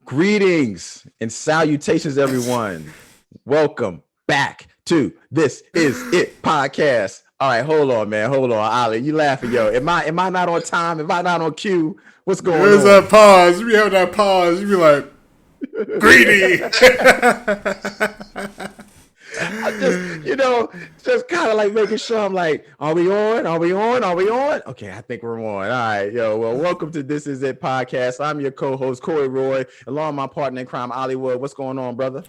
Greetings and salutations, everyone. Welcome back to This Is It podcast. All right, hold on, man. Hold on, Ali. You laughing, yo? Am I not on time? Am I not on cue? What's going on? There's that pause. We have that pause. You be like, greedy. I just kind of like making sure. I'm like, are we on? Are we on? Are we on? Okay, I think we're on. All right, yo. Well, welcome to This Is It podcast. I'm your co-host, Corey Roy, along with my partner in crime, Hollywood. What's going on, brother?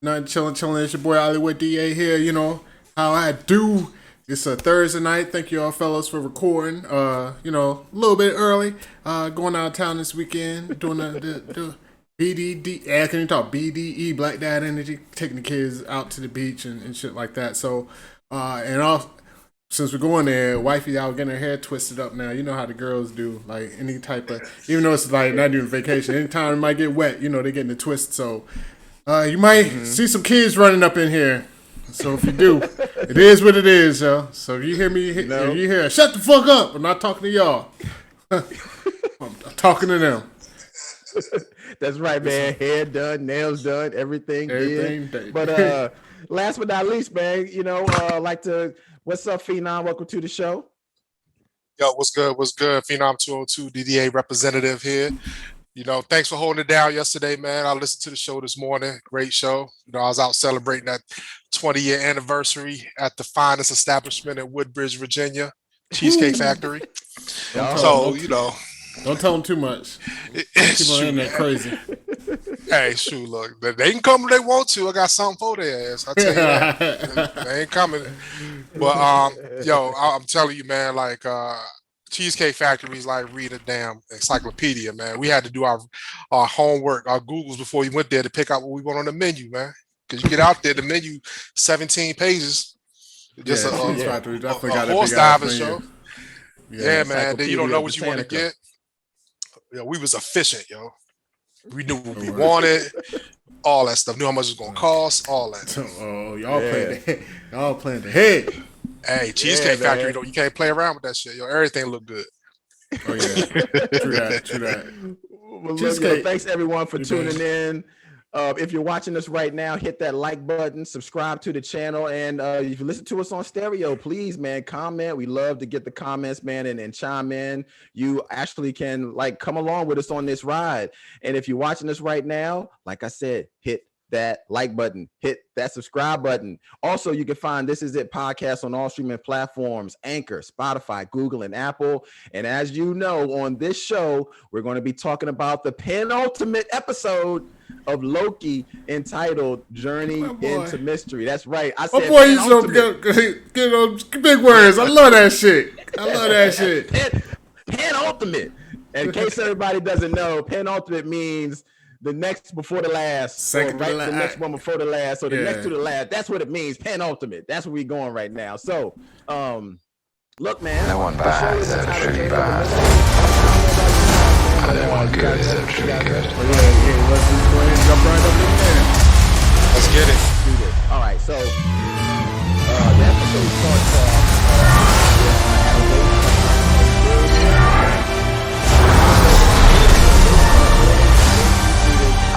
Nothing, chilling. It's your boy Hollywood DA here. You know how I do. It's a Thursday night. Thank you all, fellas, for recording. A little bit early. Going out of town this weekend, doing the BDD, can you talk BDE, Black Dad Energy, taking the kids out to the beach and shit like that. So, since we're going there, wifey out getting her hair twisted up now. You know how the girls do, like any type of, even though it's like not even vacation, anytime it might get wet, they're getting the twist. So, you might see some kids running up in here. So if you do, it is what it is, yo. So if you hear me, if you hear, shut the fuck up. I'm not talking to y'all. I'm talking to them. That's right, man. Hair done, nails done, everything done. But last but not least, man, what's up, Phenom? Welcome to the show. Yo, what's good? Phenom 202 DDA representative here. Thanks for holding it down yesterday, man. I listened to the show this morning. Great show. I was out celebrating that 20-year anniversary at the finest establishment in Woodbridge, Virginia, Cheesecake Factory. Don't tell them too much. People are in there crazy. Hey, shoot, look, they can come if they want to. I got something for their ass. I tell you that. They ain't coming. But, I'm telling you, man, like, Cheesecake Factory is like read a damn encyclopedia, man. We had to do our homework, our Googles before we went there to pick out what we want on the menu, man. Because you get out there, the menu, 17 pages. Just a horse diving show. Yeah, man. Then you don't know what you want to get. We was efficient, yo. We knew what we wanted, all that stuff. Knew how much it was gonna cost, all that. Oh, y'all playing the head. Hey, Cheesecake Factory, you can't play around with that shit, yo. Everything look good. Oh yeah, true that. Well, thanks everyone for tuning in. If you're watching us right now, hit that like button, subscribe to the channel, and if you listen to us on stereo, please, man, comment. We love to get the comments, man, and chime in. You actually can come along with us on this ride. And if you're watching us right now, like I said, hit that like button, hit that subscribe button. Also, you can find This Is It podcast on all streaming platforms, Anchor, Spotify, Google, and Apple. And as you know, on this show, we're going to be talking about the penultimate episode of Loki entitled Journey into Mystery. That's right. I said get on big words. I love that shit. Penultimate. And in case everybody doesn't know, penultimate means the next before the last, the next one before the last, or the next to the last. That's what it means. Penultimate. That's where we're going right now. So, look, man. No one bad is ever truly bad. And no one good is ever truly good. Let's just go ahead and jump right up in there. Let's get it. All right. So, the episode starts off.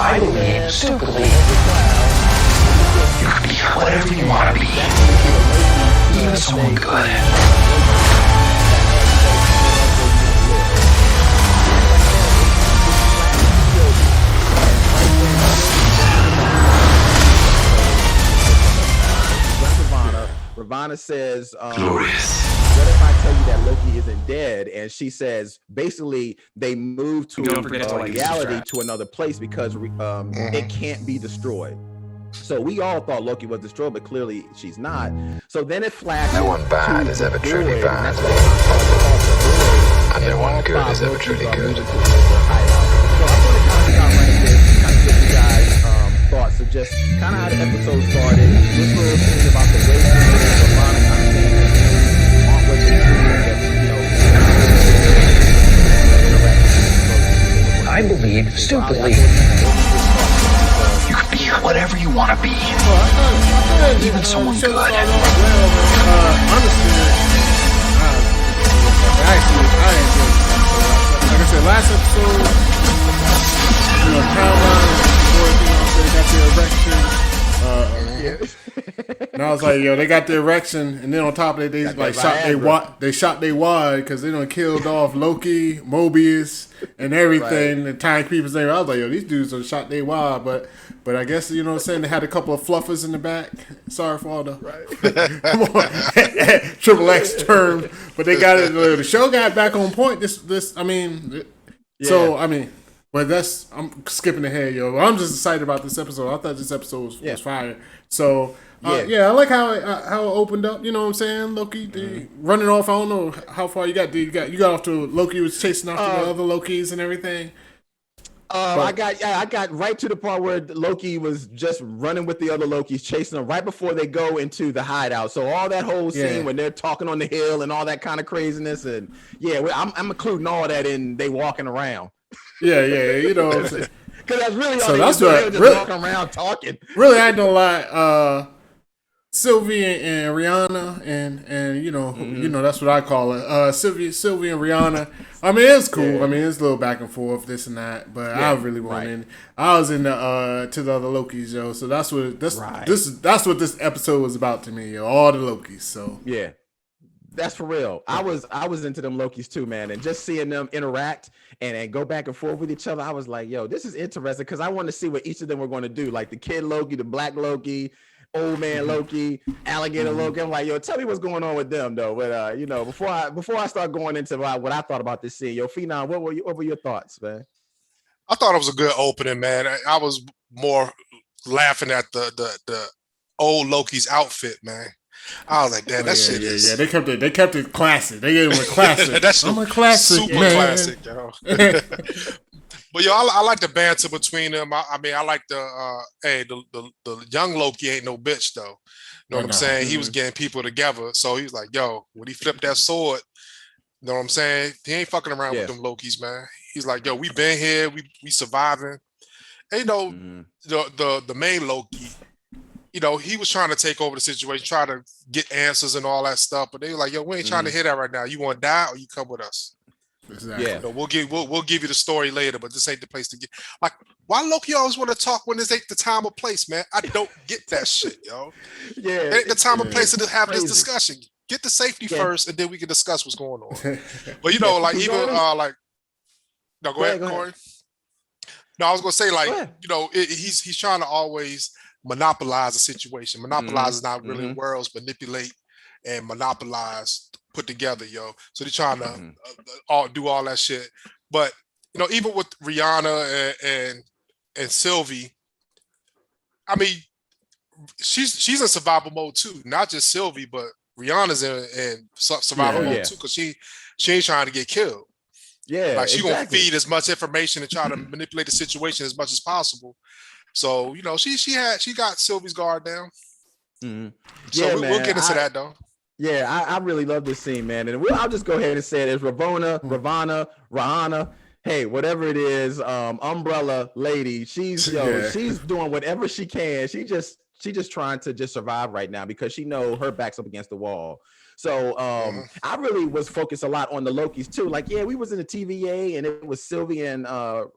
I believe, stupidly, you can be whatever you want to be, even someone good. Ravonna says, Glorious. what if I tell you that Loki isn't dead? And she says, basically, they moved to reality to another place because it can't be destroyed. So we all thought Loki was destroyed, but clearly she's not. So then it flashes. No one bad is ever truly bad. And no one good is ever truly good. So I'm going to kind of start right here, kind of get you guys thoughts of just kind of how the episode started. This little thing about the way Ravonna kind of saying that aren't what they I believe, stupidly, you can be whatever you want to be, Even someone show good. started off well, man. Honestly, I enjoyed this episode. Like I said, last episode, Caroline, boy, they got their erection. And I was like, yo, they got their erection, and then on top of it, they like shot they wad because they done killed off Loki, Mobius, and everything. The Time Creepers there. I was like, yo, these dudes are shot they wad, but I guess you know what I'm saying. They had a couple of fluffers in the back. Sorry for all the triple X term, but they got it. The show got back on point. But I'm skipping ahead, yo. I'm just excited about this episode. I thought this episode was fire. So, I like how it opened up. You know what I'm saying? Loki running off. I don't know how far you got. You got off to Loki was chasing after the other Lokis and everything. I got right to the part where Loki was just running with the other Lokis, chasing them right before they go into the hideout. So all that whole scene when they're talking on the hill and all that kind of craziness, and I'm including all that in they walking around. Yeah, you know what I'm saying. Because that's really all so they that's do. what Just walking around talking. Really, I don't lie. Sylvie and Rihanna and you know that's what I call it. Sylvie and Rihanna. I mean, it's cool. Yeah. I mean, it's a little back and forth, this and that. But I really wasn't in. I was in the to the other Lokis, yo. So that's what this episode was about to me, yo. All the Lokis. So yeah. That's for real. I was into them Lokis too, man, and just seeing them interact and go back and forth with each other. I was like, yo, this is interesting because I want to see what each of them were going to do. Like the kid Loki, the black Loki, old man Loki, alligator Loki. I'm like, yo, tell me what's going on with them though. But before I start going into what I thought about this scene, yo, Phenom, what were your thoughts, man? I thought it was a good opening, man. I was more laughing at the old Loki's outfit, man. I was like, damn, that shit is. Yeah, they kept it classic. They gave him a classic. I'm a classic, super man. Classic, yo. But yo, I like the banter between them. I mean, I like the young Loki ain't no bitch though. You know what I'm saying? He was getting people together. So he was like, yo, when he flipped that sword, you know what I'm saying? He ain't fucking around with them Lokis, man. He's like, yo, we been here, we surviving. And the main Loki, he was trying to take over the situation, try to get answers and all that stuff. But they were like, yo, we ain't trying to hear that right now. You want to die or you come with us? Exactly. Yeah. We'll give you the story later, but this ain't the place to get. Like, why Loki always want to talk when this ain't the time or place, man? I don't get that shit, yo. Yeah. It ain't the time or place to have this discussion. Get the safety first, and then we can discuss what's going on. But no, go ahead, Corey. No, I was gonna say, he's trying to always monopolize the situation. Monopolize is not really words, manipulate and monopolize put together, yo. So they're trying to do all that shit. But even with Rihanna and Sylvie, I mean, she's in survival mode too. Not just Sylvie, but Rihanna's in survival mode too, because she ain't trying to get killed. Yeah, like she gonna feed as much information and try to manipulate the situation as much as possible. So she got Sylvie's guard down. Mm-hmm. So we'll get into that though. Yeah, I really love this scene, man. And I'll just go ahead and say it. It's Rahana, hey, whatever it is, umbrella lady. She's doing whatever she can. She just trying to just survive right now because she know her back's up against the wall. So I really was focused a lot on the Lokis too. Like, we was in the TVA and it was Sylvie and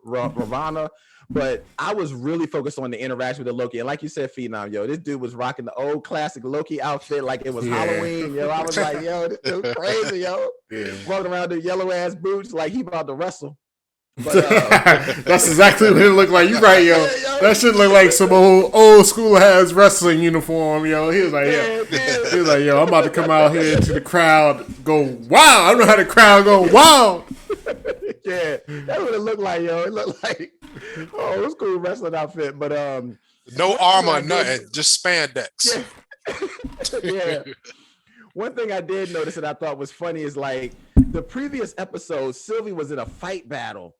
Ravana, but I was really focused on the interaction with the Loki. And like you said, Phenom, yo, this dude was rocking the old classic Loki outfit like it was Halloween. Yo, I was like, yo, this dude crazy, yo. Walking around the yellow ass boots like he about to wrestle. But, that's exactly what it looked like. You right, yo. That shit look like some old school has wrestling uniform, yo. He was like, yo, I'm about to come out here to the crowd, go wow. I don't know how the crowd go wow. Yeah, that's what it looked like, yo. It looked like old school wrestling outfit, but no armor, nothing, just spandex. Yeah. One thing I did notice that I thought was funny is like the previous episode, Sylvie was in a fight battle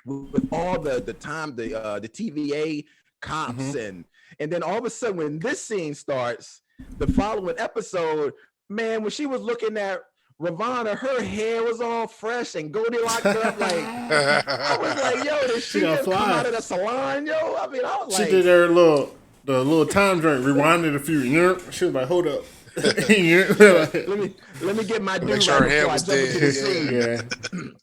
with all the TVA cops and then all of a sudden when this scene starts, the following episode, man, when she was looking at Ravana, her hair was all fresh and Goldilocks up. Like I was like, yo, did she just come out of the salon, yo? I mean, I was like, she did her little the little time drink, rewinded a few. She was like, hold up. let me get my dude Make sure her right head before I was jump into the dead. scene.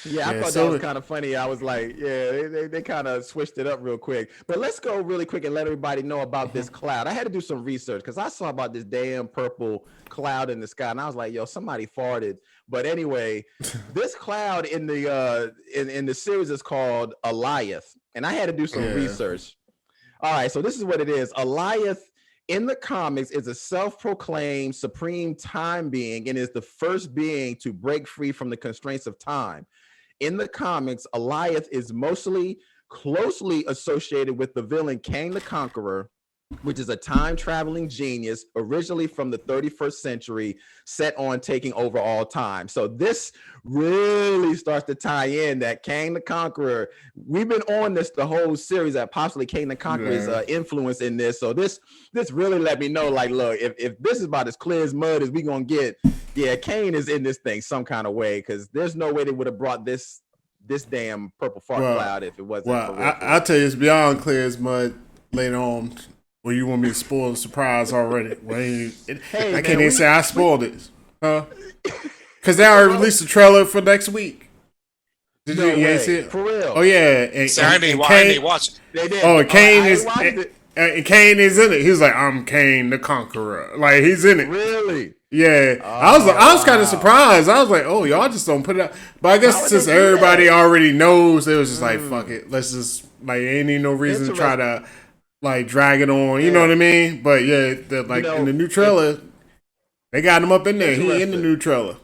Yeah. I thought that was kind of funny. I was like, they kind of switched it up real quick. But let's go really quick and let everybody know about this cloud. I had to do some research because I saw about this damn purple cloud in the sky, and I was like, yo, somebody farted. But anyway, this cloud in the in the series is called Eliath, and I had to do some research. All right, so this is what it is. Eliath in the comics is a self-proclaimed supreme time being and is the first being to break free from the constraints of time. In the comics, Eliath is mostly closely associated with the villain Kang the Conqueror, which is a time-traveling genius originally from the 31st century set on taking over all time. So this really starts to tie in that Kang the Conqueror. We've been on this the whole series that possibly Kang the Conqueror's influence in this. So this really let me know, like, look, if this is about as clear as mud as we gonna get, Kang is in this thing some kind of way, because there's no way they would have brought this damn purple fart cloud if it wasn't. Well, I'll tell you, it's beyond clear as mud later on. Well, you want me to spoil the surprise already? Well, I can't even say I spoiled it, huh? Because they already released the trailer for next week. Did you ain't see it? For real? Oh yeah, I didn't watch it. They did. Oh, Kane is and Kane is in it. He was like, "I'm Kane the Conqueror." Like, he's in it. Really? Yeah. I was kind of surprised. I was like, "Oh, y'all just don't put it out." But I guess since everybody already knows, it was just like, "Fuck it, let's just like ain't need no reason to try to." Like drag it on, you know what I mean? But yeah, in the new trailer, they got him up in there. He in the new trailer.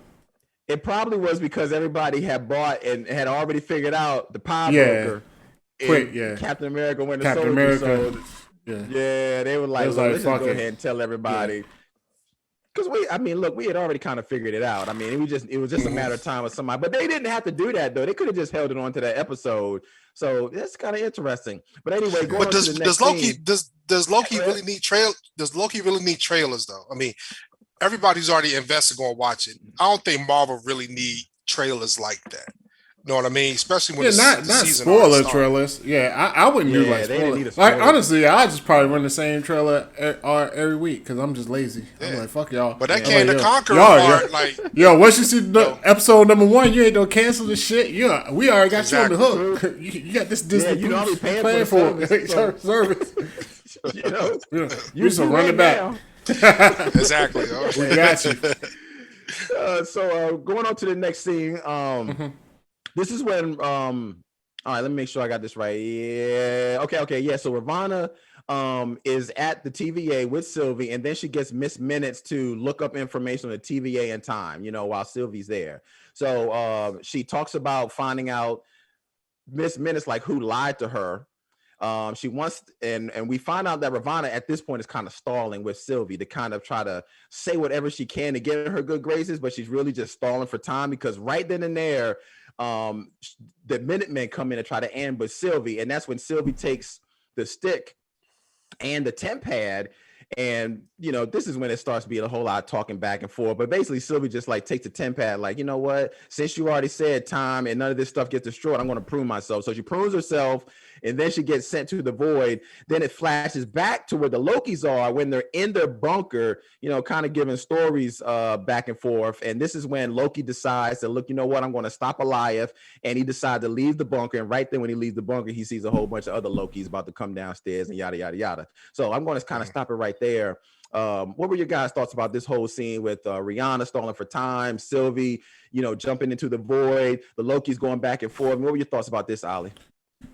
It probably was because everybody had bought and had already figured out the power broker. Quick, Captain America Winter Captain Soldier. America. So, they were like, let's just go ahead and tell everybody. Because we had already kind of figured it out. I mean, it was just a matter of time with somebody. But they didn't have to do that though. They could have just held it on to that episode. So that's kind of interesting. But anyway, does Loki really need Does Loki really need trailers though? I mean, everybody's already invested going to watch it. I don't think Marvel really need trailers like that. You know what I mean? Especially when not season spoiler trailers. Yeah, I wouldn't do like spoilers. Like, honestly, I just probably run the same trailer every week because I'm just lazy. I'm like, fuck y'all. But that Kang the Conqueror part, yo, once you see episode number 1, you ain't gonna cancel this shit. Yeah, we already got you on the hook. You got this Disney. You know, paying for service. You know, you just run it back. Exactly. We got you. So going on to the next scene. This is when all right, let me make sure I got this right. Yeah. Okay. Yeah. So Ravonna is at the TVA with Sylvie, and then she gets Miss Minutes to look up information on the TVA in time, while Sylvie's there. So she talks about finding out Miss Minutes, like, who lied to her. She wants, and we find out that Ravonna at this point is kind of stalling with Sylvie to kind of try to say whatever she can to get in her good graces, but she's really just stalling for time because right then and there, the Minutemen come in and try to ambush Sylvie, and that's when Sylvie takes the stick and the temp pad, and this is when it starts being a whole lot of talking back and forth. But basically, Sylvie just like takes the temp pad, like, you know what? Since you already said time and none of this stuff gets destroyed, I'm going to prune myself. So she prunes herself, and then she gets sent to the void. Then it flashes back to where the Lokis are when they're in their bunker, kind of giving stories back and forth. And this is when Loki decides to look, you know what? I'm going to stop Eliath, and he decides to leave the bunker. And right then when he leaves the bunker, he sees a whole bunch of other Lokis about to come downstairs and yada yada yada. So I'm going to kind of stop it right there. What were your guys' thoughts about this whole scene with Rihanna stalling for time, Sylvie, jumping into the void, the Loki's going back and forth? What were your thoughts about this, Ollie?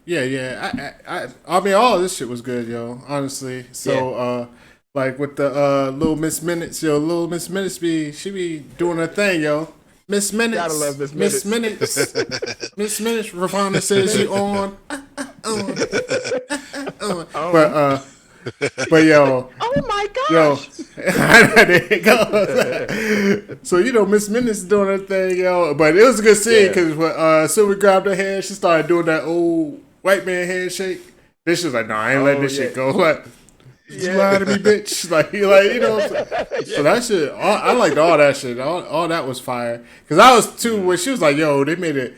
Yeah. I mean, all of this shit was good, yo. Honestly. So, like with the little Miss Minutes, little Miss Minutes she be doing her thing, yo. Miss Minutes. Gotta love Miss Minutes. Miss Minutes. Ravonna says she on. But yo, oh my gosh, there it goes. So Miss Minutes doing her thing, yo. But it was a good scene because when Sylvie grabbed her hand, she started doing that old white man handshake. Then she was like, "No, I ain't letting this shit go." Like, you lied to me, bitch. Like So that shit, I liked all that shit. All that was fire. Because I was too when she was like, "Yo, they made it."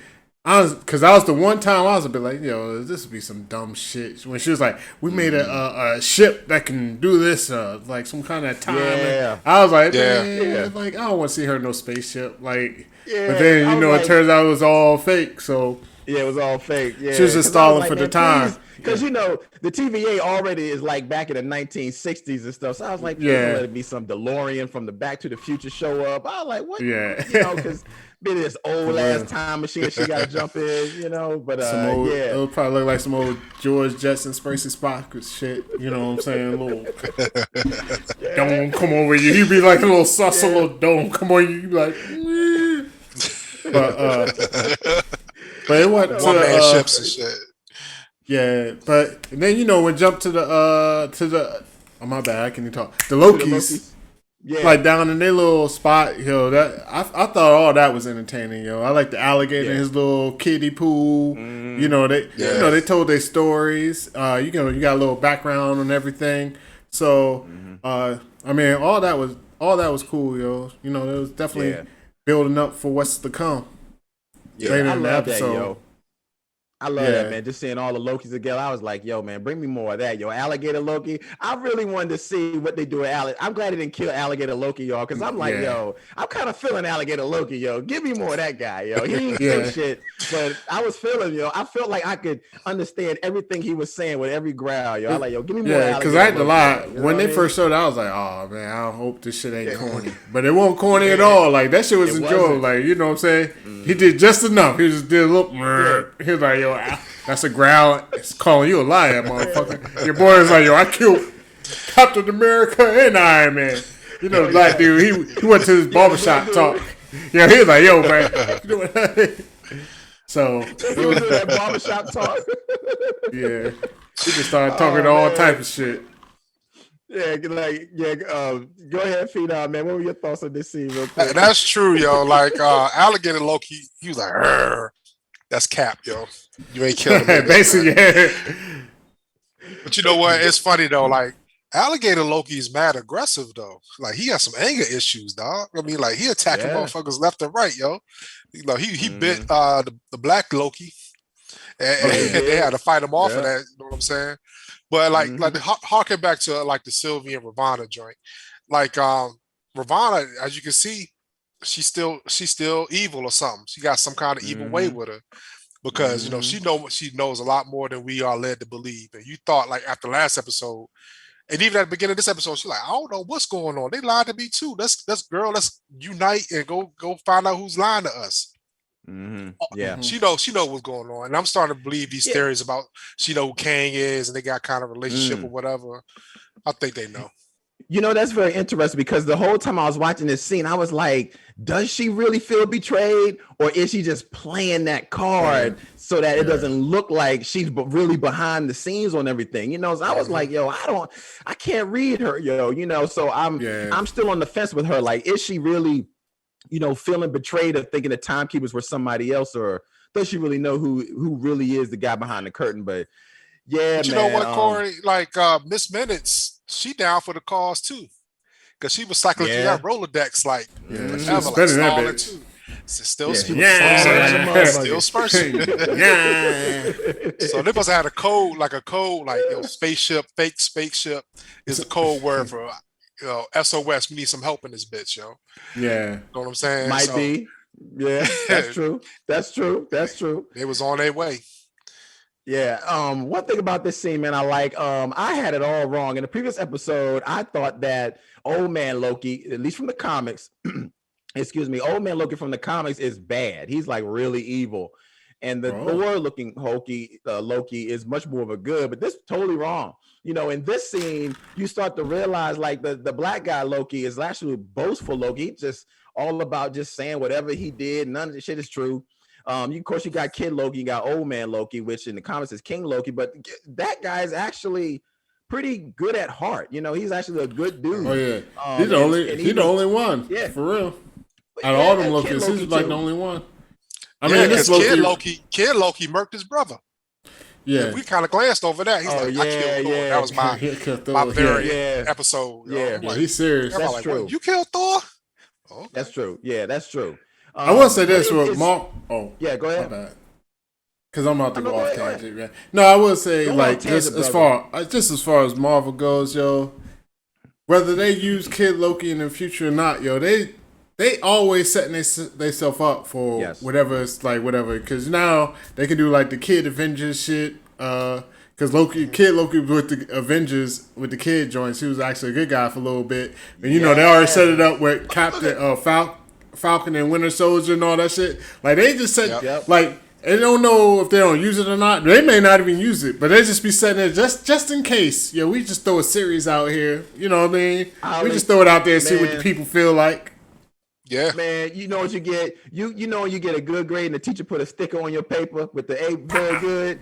Because I was the one time I was a bit like, yo, this would be some dumb shit. When she was like, we made a ship that can do this, like some kind of time. Yeah. And I was like, Yeah. man, like I don't want to see her in no spaceship. Like, Yeah, but then I was it like- turns out it was all fake. So Yeah, it was all fake. Yeah, She was just stalling for the time. Because you know the TVA already is like back in the 1960s and stuff. So I was like, Yeah. let it be some DeLorean from the Back to the Future show up. I was like, what? Yeah. You know, because been this old ass time machine she got to jump in. You know, but some old, yeah. it'll probably look like some old George Jetson Spacey Spock shit. You know what I'm saying? A little don't come over you. He'd be like a little sus, a little don't come on you. You'd be like, but it went to One man ships and shit. Yeah, but and then when jump to the oh my bad, I can't even talk. The Lokis. Yeah. Like down in their little spot, that I thought all that was entertaining, I like the alligator in his little kiddie pool. They told their stories. You got a little background on everything. So I mean all that was cool, it was definitely building up for what's to come. Yeah, later I in the love that, episode. yo. I love that, man. Just seeing all the Lokis together, I was like, yo, man, bring me more of that, yo. Alligator Loki. I really wanted to see what they do with Alligator. I'm glad they didn't kill Alligator Loki, y'all, because I'm like, yo, I'm kind of feeling Alligator Loki, yo. Give me more of that guy, yo. He ain't say shit, but I was feeling, I felt like I could understand everything he was saying with every growl, yo. I like, yo, give me more. Yeah, because I had to lie. When they first showed it, I was like, oh man, I hope this shit ain't corny. But it wasn't corny at all. Like that shit was enjoyable. Like, you know what I'm saying? He did just enough. He just did a little. He was like, yo, that's a growl. It's calling you a liar, motherfucker. Your boy was like, yo, I killed Captain America and Iron Man. The black dude, he went to his barbershop talk. Yeah, he was like, yo, man. So he was in that barbershop talk. Yeah. He just started talking all type of shit. Yeah, go ahead, Phenom, man. What were your thoughts on this scene real quick? That's true, yo. Like Alligator Loki, he was like, "Arr." That's Cap, yo. You ain't killing him. Basically, yeah. But you know what? It's funny though. Like Alligator Loki is mad aggressive though. Like he has some anger issues, dog. I mean, like he attacking motherfuckers left and right, yo. He bit the black Loki, and they had to fight him off of that. You know what I'm saying? But like harken back to like the Sylvie and Ravonna joint. Like Ravonna, as you can see, she's still evil or something. She got some kind of evil way with her. Because she knows a lot more than we are led to believe. And you thought like after last episode, and even at the beginning of this episode, she's like, I don't know what's going on. They lied to me too. Let's unite and go find out who's lying to us. Yeah, she know what's going on, and I'm starting to believe these theories about she know who Kang is, and they got kind of relationship or whatever. I think they know. That's very interesting because the whole time I was watching this scene, I was like, does she really feel betrayed, or is she just playing that card so that it doesn't look like she's really behind the scenes on everything? So I was like, yo, I can't read her, yo. So I'm still on the fence with her. Like, is she really, feeling betrayed or thinking the timekeepers were somebody else, or does she really know who really is the guy behind the curtain? But yeah, you man, know what, Corey? Like Miss Minutes. She down for the cause too, because she was cycling through that Rolodex like she was spinning that bitch. Too. Still still spurting. So they must have had a code like spaceship, fake spaceship is the code word for SOS. We need some help in this bitch, yo. Yeah, know what I'm saying? Might be. Yeah, that's true. That's true. They was on their way. Yeah. One thing about this scene, man, I like. I had it all wrong in the previous episode. I thought that old man Loki, at least from the comics, old man Loki from the comics is bad. He's like really evil, and the Thor-looking Loki is much more of a good. But this is totally wrong. In this scene, you start to realize like the black guy Loki is actually boastful Loki. He's just all about just saying whatever he did. None of the shit is true. Of course, you got Kid Loki, you got Old Man Loki, which in the comics is King Loki, but that guy is actually pretty good at heart. He's actually a good dude. Oh yeah, he's the only one. Yeah, for real. Out of all them Lokis, he's like the only one. I mean, because Kid Loki murked his brother. Yeah, we kind of glanced over that. He's like, I killed Thor. That was my very episode. Yeah, he's serious. That's true. You killed Thor? Okay. That's true. Yeah, that's true. I want to say this with Mark. Oh, yeah, go ahead. Because I'm about to go go off ahead. tangent, man. No, I would say Go like off tangent, just as far as Marvel goes, yo. Whether they use Kid Loki in the future or not, yo, they always setting themselves up for whatever it's like, whatever. Because now they can do like the Kid Avengers shit. Because Kid Loki was with the Avengers with the kid joints. He was actually a good guy for a little bit. And you know they already set it up with Captain Falcon and Winter Soldier and all that shit. Like they just said like. They don't know if they don't use it or not. They may not even use it, but they just be setting it just in case. Yeah, we just throw a series out here. You know what I mean? We just throw it out there and see what the people feel like. Yeah, man. You know what you get? You know you get a good grade and the teacher put a sticker on your paper with the A very good.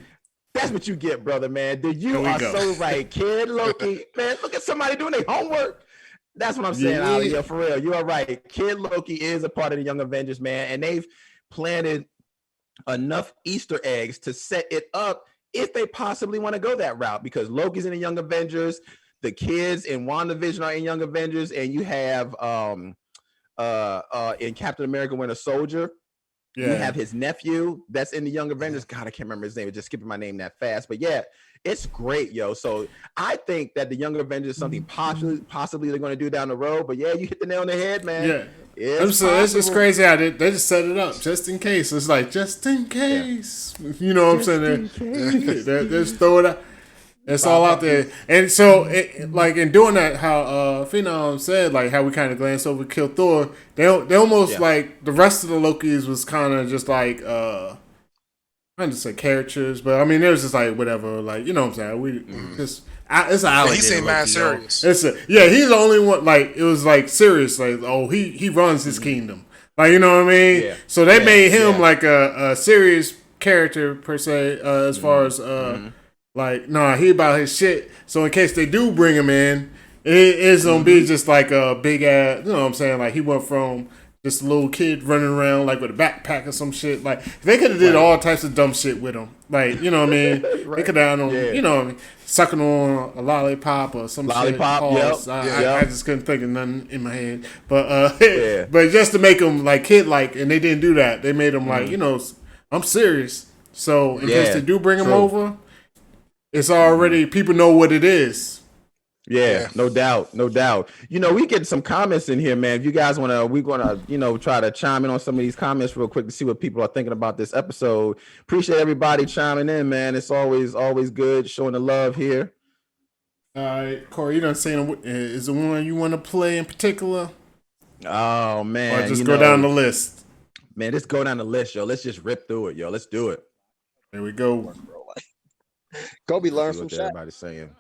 That's what you get, brother, man. Dude, you are so right. Kid Loki, man, look at somebody doing their homework. That's what I'm saying, Ali. Yeah, for real. You are right. Kid Loki is a part of the Young Avengers, man, and they've planted enough Easter eggs to set it up if they possibly want to go that route, because Loki's in the Young Avengers, the kids in WandaVision are in Young Avengers, and you have in Captain America Winter Soldier, you have his nephew that's in the Young Avengers. God, I can't remember his name. It's just skipping my name that fast. But yeah, it's great, yo. So I think that the Young Avengers is something possibly they're going to do down the road. But yeah, you hit the nail on the head, man. Yeah. It's just crazy how they just set it up just in case. It's like just in case, you know what I'm saying? They just throw it out. It's all out there, and so like in doing that, how Phenom said, like how we kind of glanced over Kill Thor. They almost like the rest of the Lokis was kind of just like I don't just say characters, but I mean it was just like whatever, like you know what I'm saying. We just. It's an alligator. He seemed mad serious. He's the only one. Like it was like serious. Like he runs his kingdom. Like you know what I mean. Yeah. So they made him like a serious character per se. As far as like he about his shit. So in case they do bring him in, it is gonna be just like a big ass. You know what I'm saying? Like he went from just a little kid running around like with a backpack or some shit. Like they could have did all types of dumb shit with him. Like you know what I mean? They could have done you know what I mean? Sucking on a lollipop or some shit. I just couldn't think of nothing in my head. But but just to make them like kid like, and they didn't do that. They made them like, you know, I'm serious. So in case they do bring him over, it's already people know what it is. Yeah, no doubt. You know, we get some comments in here, man. If you guys we're gonna, you know, try to chime in on some of these comments real quick to see what people are thinking about this episode. Appreciate everybody chiming in, man. It's always good showing the love here. All right, Corey, you done saying is the one you want to play in particular? Oh man, or just go down the list. Man, let's go down the list, yo. Let's just rip through it, yo. Let's do it. There we go. Kobe learned from Shaq. Everybody's saying.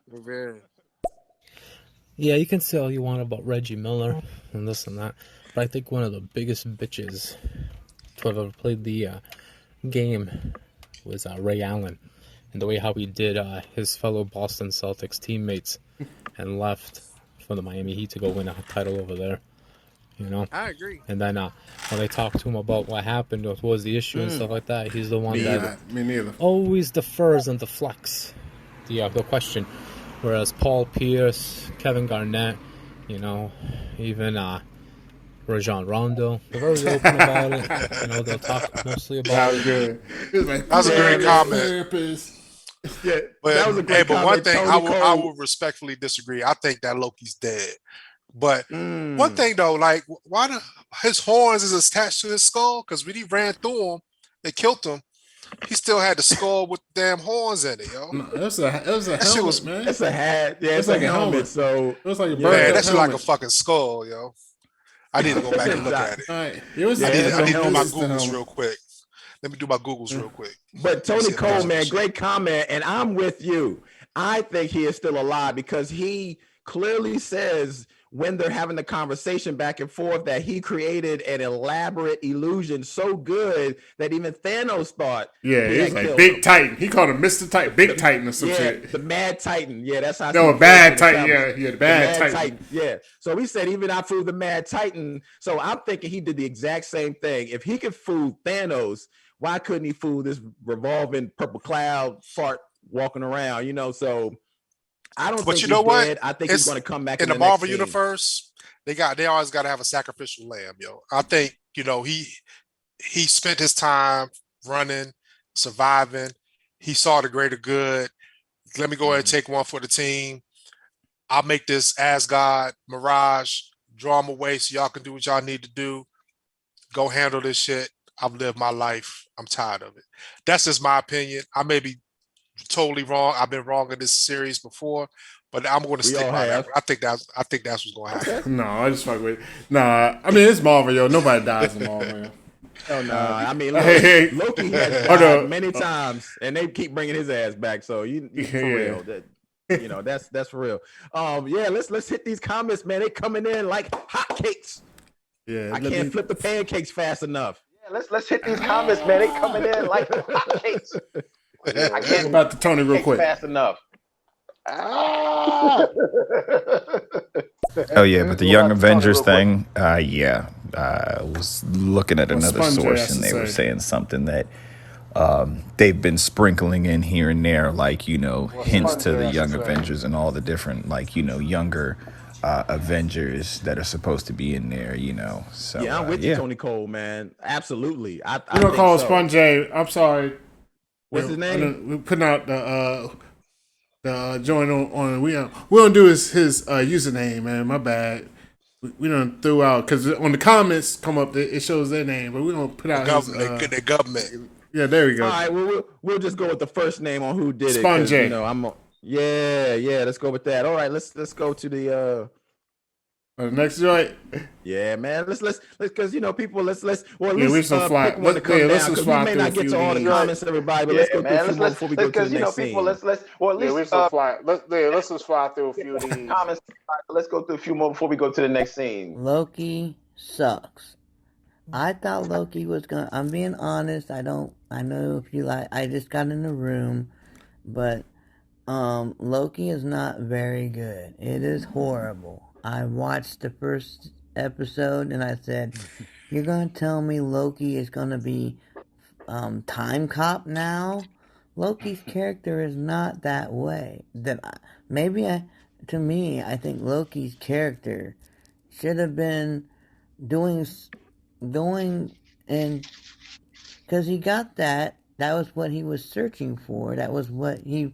Yeah, you can say all you want about Reggie Miller and this and that, but I think one of the biggest bitches to have ever played the game was Ray Allen, and the way how he did his fellow Boston Celtics teammates and left for the Miami Heat to go win a title over there. You know, I agree. And then when they talked to him about what happened, what was the issue and stuff like that, he's the one that always defers and deflects the question. Whereas Paul Pierce, Kevin Garnett, you know, even Rajon Rondo, they're very open about it. You know, they'll talk mostly about it. That was a great comment. Yeah, but that was a great comment. One thing I will respectfully disagree. I think that Loki's dead. But one thing though, like why his horns is attached to his skull? Because when he ran through him, they killed him. He still had the skull with damn horns in it, yo. No, it was a helmet, man. It's a hat. Yeah, it's like a helmet. So it was like a man, that's like a fucking skull, yo. I need to go back and look at it. Right. I need to do my Googles real quick. Let me do my Googles real quick. But Tony Cole, man, great comment, and I'm with you. I think he is still alive because he clearly says when they're having the conversation back and forth that he created an elaborate illusion so good that even Thanos thought. Yeah, he's like Big Titan. He called him Mr. Titan, Big Titan or some shit. The Mad Titan. Yeah, that's how. No, Bad Titan. Yeah, the Bad Titan. Yeah. So he said even I fooled the Mad Titan. So I'm thinking he did the exact same thing. If he could fool Thanos, why couldn't he fool this revolving purple cloud fart walking around? You know, so. I don't think he's dead. I think he's going to come back in the Marvel universe. They always got to have a sacrificial lamb, yo. I think, you know, he spent his time running, surviving. He saw the greater good. Let me go ahead and take one for the team. I'll make this Asgard Mirage, draw them away so y'all can do what y'all need to do. Go handle this shit. I've lived my life. I'm tired of it. That's just my opinion. I may be totally wrong. I've been wrong in this series before, but I'm going to stick by that. I think that's what's going to happen. No, I just fuck with it. Nah, I mean, it's Marvel, yo. Nobody dies in Marvel. Oh no! I mean, Loki has died many times, and they keep bringing his ass back. So you for real, that's for real. Let's hit these comments, man. They coming in like hotcakes. Yeah, I can't flip the pancakes fast enough. Yeah, let's hit these comments, man. They coming in like hotcakes. I can't about the Tony real quick. Fast enough. Oh yeah, but the Young Avengers thing, I was looking at another source and they were saying something that they've been sprinkling in here and there, like, hints to the Young Avengers and all the different, younger Avengers that are supposed to be in there, So yeah, I'm with you, Tony Cole, man. Absolutely. I don't call Sponge. I'm sorry. What's his name? We're putting out the join on we don't do his username, man. My bad. We don't throw out because on the comments come up it shows their name, but we don't put out the government. Yeah, there we go. All right, we'll just go with the first name on who did Sponge. it. Let's go with that. All right, let's go to the next joint. Yeah, man. Let's because people let's pick one to come down because we may not get to all the comments, everybody. But let's go through a few more before we go to the next scene. Let's just fly through a few of these comments. Let's go through a few more before we go to the next scene. Loki sucks. I thought Loki was gonna. I'm being honest. I know if you like. I just got in the room, but Loki is not very good. It is horrible. I watched the first episode and I said, "You're gonna tell me Loki is gonna be time cop now?" Loki's character is not that way. To me, I think Loki's character should have been doing and because he got that was what he was searching for. That was what he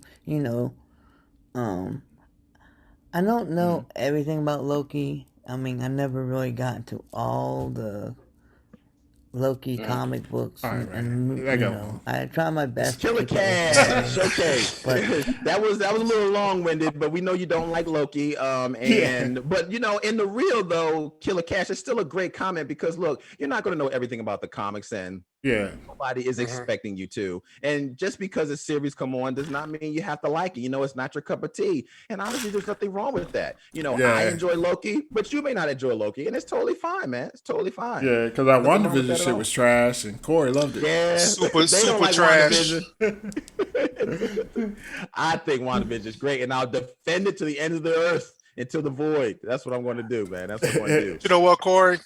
I don't know everything about Loki. I mean, I never really got into all the Loki comic books, I try my best. Killer Cash, showcase. But that was a little long-winded, but we know you don't like Loki. But in the real though, Killer Cash is still a great comment because look, you're not going to know everything about the comics and. Yeah, nobody is expecting you to, and just because a series come on does not mean you have to like it. It's not your cup of tea, and honestly, there's nothing wrong with that. I enjoy Loki, but you may not enjoy Loki, and it's totally fine, man. It's totally fine. Yeah, because that WandaVision shit was trash, and Corey loved it. Yeah, super trash. I think WandaVision is great, and I'll defend it to the end of the earth until the void. That's what I'm going to do, man. That's what I'm going to do. You know what, Corey?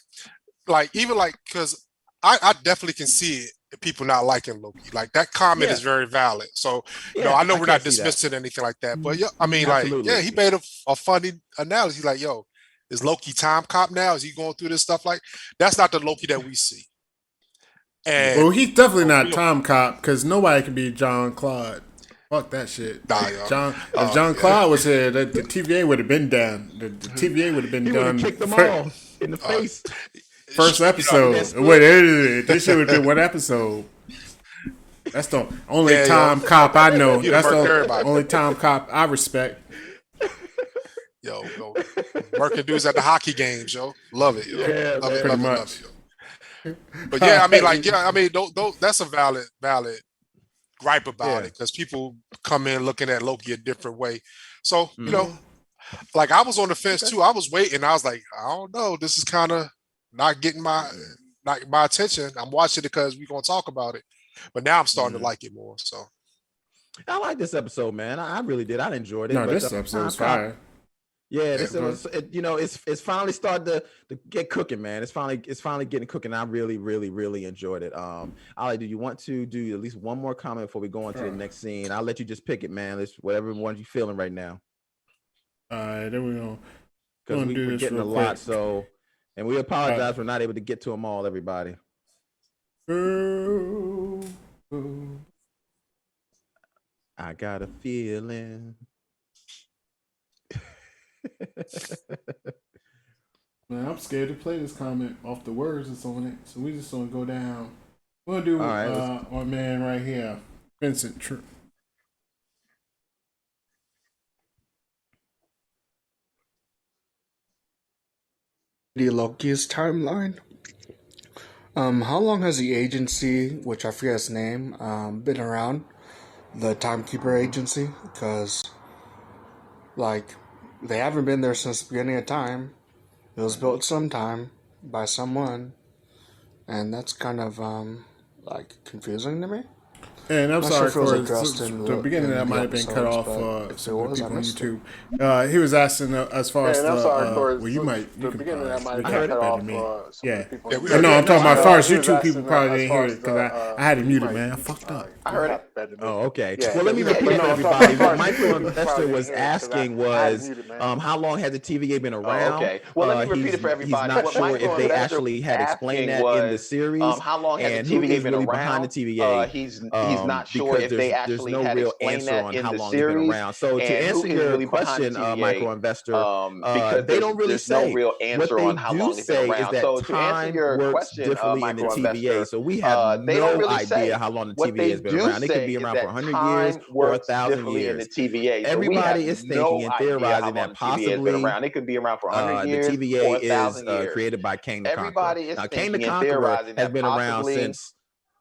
Because I definitely can see it. People not liking Loki, like that comment is very valid. So I know we're not dismissing anything like that, but I mean, he made a funny analogy. Like, is Loki time cop now? Is he going through this stuff? Like, that's not the Loki that we see. And he's definitely not time cop because nobody can be John Claude. Fuck that shit. Nah, if John Claude was here, the TVA would have been done. The TVA would have been done. He would have kicked them all in the face. First episode. This shit would have been one episode. That's the only cop I know. That's the only time cop I respect. Working dudes at the hockey games, love it. Yeah, love pretty much. But that's a valid gripe about it because people come in looking at Loki a different way. So I was on the fence too. I was waiting. I was like, I don't know. This is kind of not getting my attention. I'm watching it because we're gonna talk about it, but now I'm starting to like it more. So I like this episode, man. I really did. I enjoyed it. No, this episode was fire. Yeah, it's finally started to get cooking, man. It's finally getting cooking. I really, really, really enjoyed it. Ali, do you want to do at least one more comment before we go on to the next scene? I'll let you just pick it, man. It's whatever one you're feeling right now. All right, there we go. Because we're getting a lot, so. And we apologize for not able to get to them all, everybody. I got a feeling. Man, I'm scared to play this comment off the words that's on it. So we just gonna go down. We're gonna do our man right here, Vincent True. Loki's timeline. How long has the agency, which I forget its name, been around? The Timekeeper Agency? Because, like, they haven't been there since the beginning of time. It was built sometime by someone, and that's kind of, like, confusing to me. And I'm sorry sure for the beginning that might have been cut off for some of the people on YouTube. He was asking as far as well, you can beginning that might have been cut off for no, I'm talking about as far as YouTube people probably didn't hear it because I had it muted, man. I fucked up. I heard it. Oh, okay. Well, let me repeat for everybody. What Michael Investor was asking was, how long has the TVA been around? Okay. Well, let me repeat it for everybody. He's not sure if they actually had explained that in the series. How long has the TVA been around? Behind the TVA? He's not sure if they actually had explained that in the series. So to answer your question, Michael Investor, they don't really say. No real answer on how long it's been around. So to answer your question, Michael Investor, so we have no idea how long the TVA has been around. It could be around for 100 years or 1,000 years. In the TVA. Everybody is thinking and theorizing that possibly it could be around for 100 years. The TVA is created by Kang the Conqueror. Everybody is Kang the Conqueror has been around since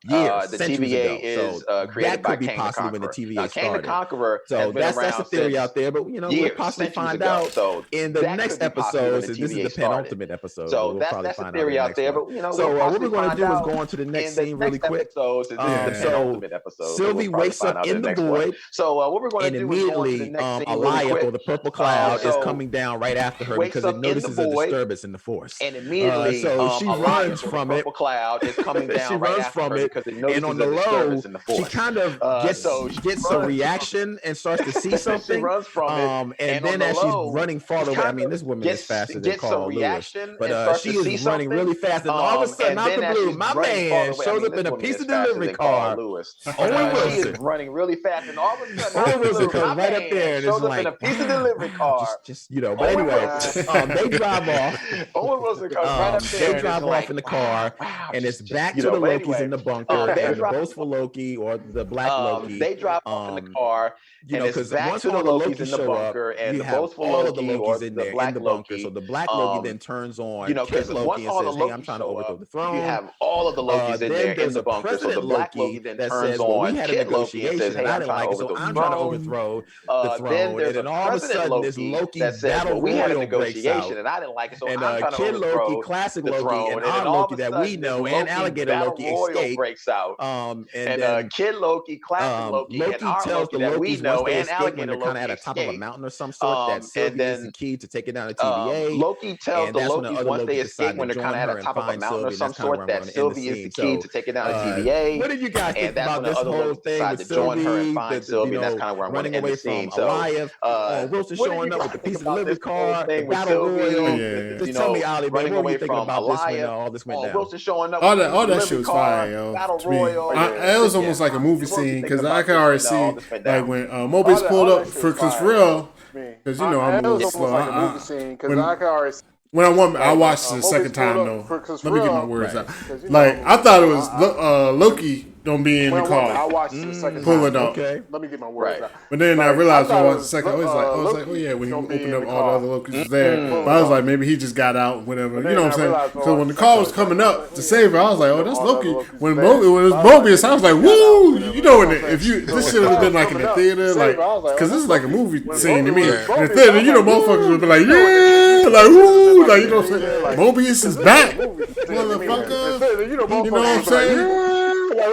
years, the TVA ago. is created by Kang the Conqueror. When the TVA Kang the Conqueror so that's a theory out there, but we'll possibly find out in the next episodes. This is the penultimate episode. So that's a theory out there, but so what we're going to do is go on to the next scene really quick. So Sylvie wakes up in the void. So what we're going to do is go on to the next scene really quick. Or the purple cloud is coming down right after her because it notices a disturbance in the force, and immediately so she runs from it. The purple cloud is coming down. She runs from it. And on the low, she kind of gets a reaction and starts to see something. She runs from it, and then as she's running farther away, I mean, this woman is faster than Carl Lewis, but she is running really fast, and all of a sudden, out the blue, my man shows up in a pizza delivery car. Owen Wilson. She is running really fast, and all of a sudden, Owen Wilson comes right up there and shows is up like, in a pizza delivery car. Just but anyway, they drive off. Owen Wilson comes right up there. They drive off in the car, and it's back to the Lokis in the bunker, and the boastful Loki or the black Loki. They drive off in the car, and it's back to the Lokis in the bunker, and the boastful Loki or the black Loki. So the black Loki then turns on Kid Loki and says, "Hey, I'm trying to overthrow the throne." You have all of the Lokis in there in the bunker. So the black Loki then turns on Kid Loki and says, "Hey, I'm trying to overthrow the throne." And then all of a sudden, this Loki battle royal breaks out, and I didn't like it, so and I'm trying to Kid overthrow Loki, classic Loki, and our Loki that we know, and Alligator Loki escape. Breaks out. And then Kid Loki, classic Loki, and our tells Loki the that we Lokis know, once they and escape when Alligator they're kind of at the top of a mountain or some sort, that Sylvie is the key to taking down the TVA. Loki tells the Lokis once they escape when they're kind of at the top of a mountain or some sort, that Sylvie is the key to taking down the TVA. What did you guys think about this whole thing with join her and find Sylvie? That's kind of where I'm running away from Elias, Wilson showing up with the pizza delivery car, the battle royal. Just tell me, Ali, what were you thinking about this when all this went down? Wilson showing up. All that shit was fire, yo. Battle royal. It was almost like a movie scene because I could already see like when Mobius pulled up for real. Because you know I'm a little slow. When I watched it the second time though, let me get my words out. Like I thought it was Loki don't be in the car. I watched it the second pulling time. up. Okay. Let me get my words out. But then I realized when I watched the second, I was like, oh yeah, when he opened up all the other Lokis was there. But I was like, maybe he just got out, whatever. You know what I'm saying? So when the car was coming up to save her, I was like, oh, that's Loki. When it was Mobius, I was like, woo! You know, if this should have been like in the theater, like, because this is like a movie scene to me. In the theater, you know, motherfuckers would be like, yeah, like woo, like you know what I'm saying? Mobius is back, motherfucker. You know what I'm saying?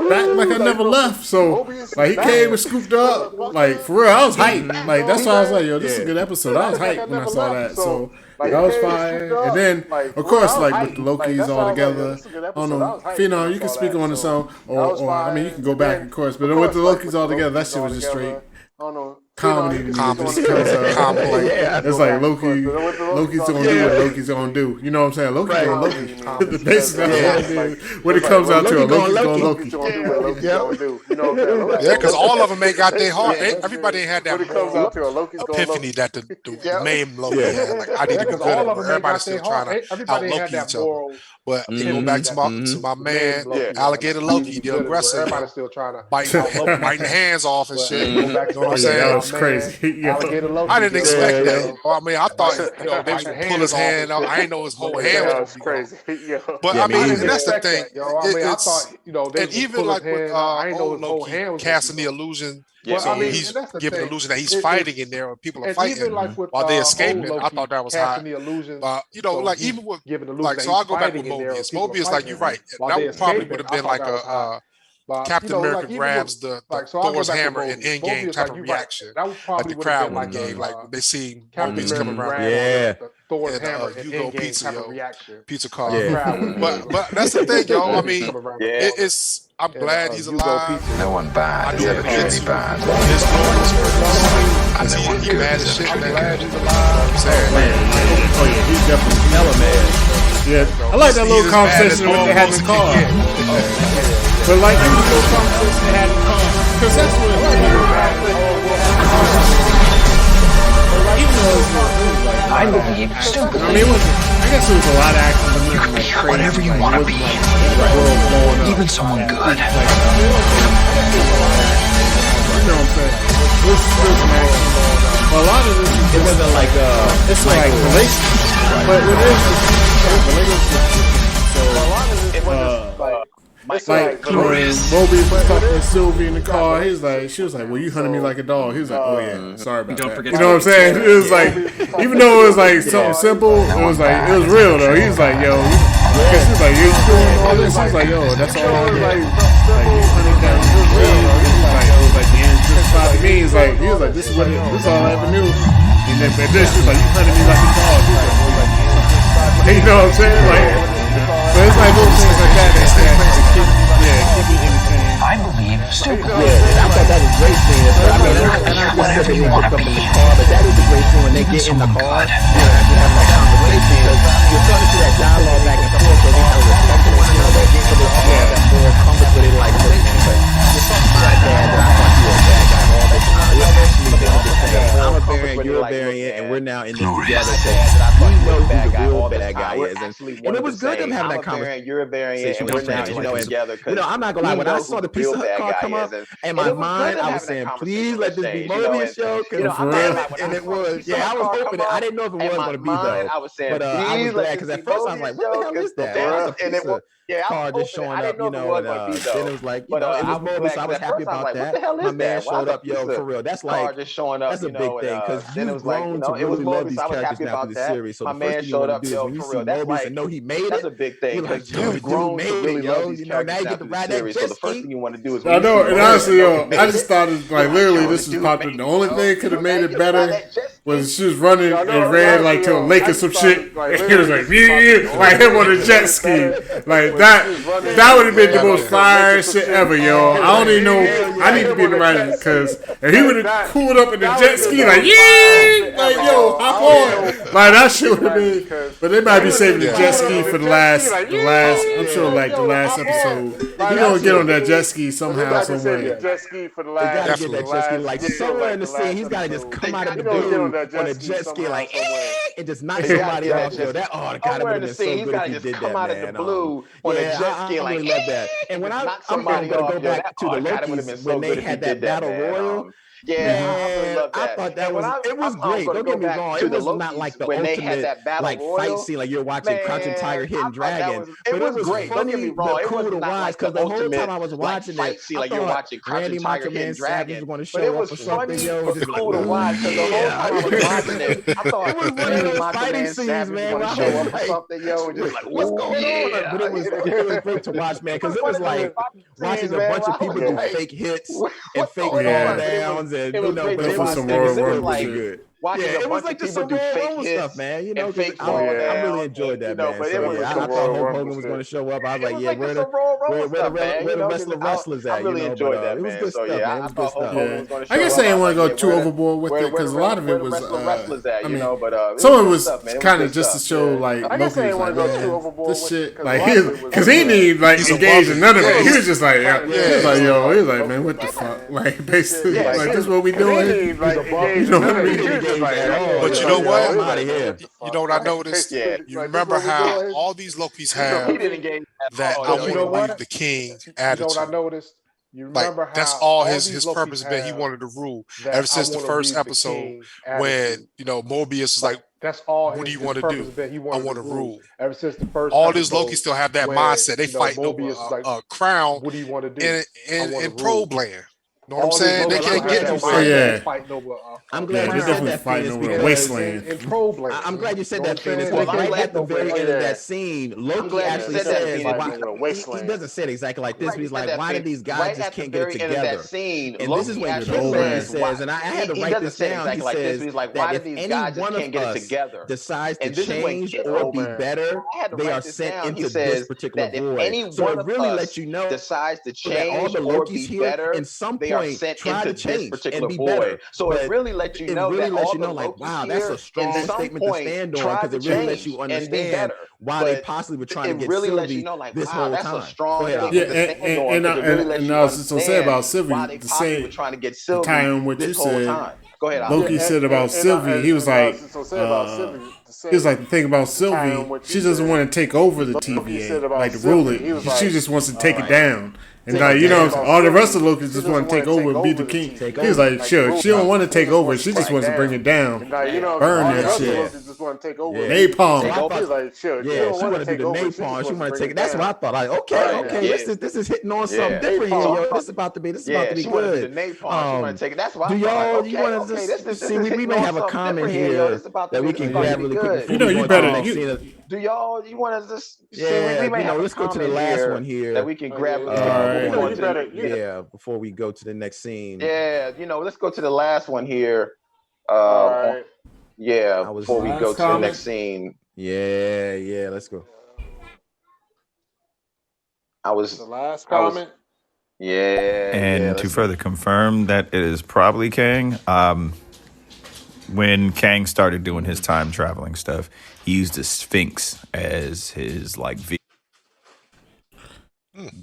Back like I never left. So like he came and scooped up. Like for real, I was hyped. Like that's why I was like, yo, this is a good episode. I was hyped when I saw that. So that was fire. And then of course like with the Lokis all together. I don't know, Phenom, you can speak on the song, or I mean you can go back of course. But with the Lokis all together, that shit was just straight. comedy to me. It's like Loki's gonna do what Loki's gonna do. You know what I'm saying? Loki's gonna Loki. Basically, when it comes out to it, Loki's gonna Loki. Yeah, because all of them ain't got their heart. Everybody ain't had that epiphany that the main Loki had. Like, I need to be good. Everybody's still trying to out Loki each other. But to go back to my man, Alligator Loki, the aggressor, everybody's still trying to biting hands off and shit. You know what I'm saying? That was crazy. I didn't expect that. I mean, I thought they was gonna pull his hand out. I didn't know his whole hand was crazy. But I mean, that's the thing. And even like with old Loki casting the illusion. Yeah, so he's giving the illusion that he's fighting in there, and people are fighting while they're escaping. I thought that was hot. Like even with like, so I'll go back with Mobius. Mobius, like you're right. That probably would have been like a Captain America grabs the Thor's hammer in Endgame type of reaction, like the crowd would have gave, like they see Mobius coming around. Yeah. Thor's hammer and Hugo Pizza, pizza car. Yeah. But that's the thing, yo. I mean, it's. I'm glad he's alive. No one bad is ever truly bad. I know he mad as shit. I'm glad he's alive. Oh yeah, he's definitely hella mad. Yeah, I like that little conversation that they had in the car. But like that little conversation they had in the car, because that's what I believe stupidly. I mean, I guess it was a lot of action. You can be whatever you want to be, even someone good. You know what I'm saying? This is action. Well, a lot of this is it wasn't like it's like relationships, but it is relationships. So a lot of this it wasn't like Mobius was talking to Sylvie in the car. She was like, "Well, you hunted me like a dog." He was like, "Oh yeah, sorry about that." You know what I'm saying? It was like, even though it was like something simple, it was real though. He was like, "Yo," because he was like, "You doing all this?" He was like, "Yo, that's all I do." Like you hunting down real. It was like the end just about me. He was like, "This is all I ever knew." And then, but this was like, "You hunted me like a dog." He was like, you know what I'm saying? Like, but it's like little things like that keep me entertained. I believe stupid. Yeah, I thought that was great scene. I mean, and I just said they would up in the car, but that is a great scene when they get in the car and actually have that conversation, because you're starting to see that dialogue back and forth, so they have respect for one another, so they all have that more comfort where they like, listen, but my dad, I thought you were a bad guy all the time. We're actually doing this thing. I'm a variant, you're a variant, and we're now in this together, so we know who the real bad guy is. And it was good them having that conversation. You're a variant, and we're now together. I'm not gonna lie, when I saw the Pizza Hut car come up, in my mind, I was saying, please let this be Mobius show. And it was. Yeah, I was hoping it. I didn't know if it was going to be, though. I was saying, but I was glad, because at first I was like, what the hell is that? And it was car just showing up, you know, and then it was like, you know, it was Mobius. I was happy about that. My man showed up, yo, for real. That's like, that's a big thing, because you've grown to really love these characters now through the series. So the first thing you want to do is when you see Mobius and know he made it, that's a big thing, because you've grown to really love these characters now through the series. So the first thing you want to do is, I know, and honestly, yo, I just thought it like literally this is popular. The only thing could have made it better was she was running and ran like to a lake or some shit. He was like, like him on a jet ski, like that. That would have been the most fire shit ever, yo. I don't even know. I need to be in the writing, because if he would have pulled up in the jet ski, like like yo, hop on, like that shit would have been. But they might be saving the jet ski for the last. I'm sure, like the last episode. He gonna get on that jet ski somehow, some way. Jet ski for the last. Gotta get that jet ski, like somewhere in the scene. He's gotta just come out of the blue on a jet ski, like and just knock somebody off. Yo, that God, it would have been so good if he did that, man. On a jet ski, I really love that. And when I'm going to go back to the Lokis when they had that battle royal. Yeah, I thought that was great. Don't get me wrong. It was not like the ultimate like fight scene, like you're watching Crouching Tiger, Hidden Dragon. But it was great. Don't get me wrong. It was cool to watch, because the whole time I was watching it, I thought Randy Macho Man Savage was going to show up or something. Yo, it was cool to watch, because the whole time I was watching it, I thought it was one of those fighting scenes, man. Where I was like, something, yo, just like, what's going on? But it was great to watch, man, because it was like watching a bunch of people do fake hits and fake fall downs. And, you know, but it was like, watching it a was bunch like of people do fake hits stuff, man. You know, and fake I fall really enjoyed that, man. But So, it was I thought Hulk Hogan was going to show up. I was like, yeah, where the wrestlers at? I really enjoyed that, man. It was good stuff, man. man. It was good stuff. I guess I didn't want to go too overboard with it because a lot of it was. Wrestlers at, some of it was kind of just to show like Loki was like, man, this shit, like, because he didn't even like engage in none of it. He was just like, he was like, man, what the fuck, like, basically, like, this is what we doing. You know what? You know what I noticed? You remember how all these Lokis have that I want to be the king attitude. You know what I noticed? You remember how that's all his purpose been. He wanted to rule ever since the first episode when Mobius was like, that's all. What do you want to do? I want to rule. Ever since the first, all these Loki still have that mindset. They fight over a crown. What do you want to do? In probe land. You know what I'm saying? They can't get nowhere. I'm glad you said that, fighting over a wasteland. I'm glad you said that, Phoenix, because right at the very end of that scene, Loki actually says, he doesn't say it exactly like this, but he's like, why do these guys just can't get it together? And this is when Hiddleston says, and I had to write this down, he says that if any one of us decides to change or be better, they are sent into this particular void. So it really lets you know decides to change all the Lokis here, in some point, try to change and be better. So it really lets you know like, wow, that's a strong statement to stand on, because it really lets you understand why they possibly were trying to get Sylvie this whole time. And I was just gonna say about Sylvie, the same time what you said. Loki said about Sylvie, he was like, the thing about Sylvie, she doesn't want to take over the TVA, like to rule it. She just wants to take it down. And all the rest of the Lokis just want to take over and be the king. He was like, sure, she don't want to take over. She just wants to bring it down, burn that shit. Napalm. He's like, sure, she want to do the napalm. She want to take it. That's what I thought. Like, okay, this is hitting on something different here, yo. This is about to be good. She want to take it. That's what I thought. You want to just see? We may have a comment here that we can grab really quick. You better. Do y'all? You want to just? Let's go to the last one here that we can grab. Before we go to the next scene. Let's go to the last one here. Before we go to the next scene. Let's go. The last comment. And to further confirm that it is probably Kang, when Kang started doing his time traveling stuff, he used the Sphinx as his vehicle.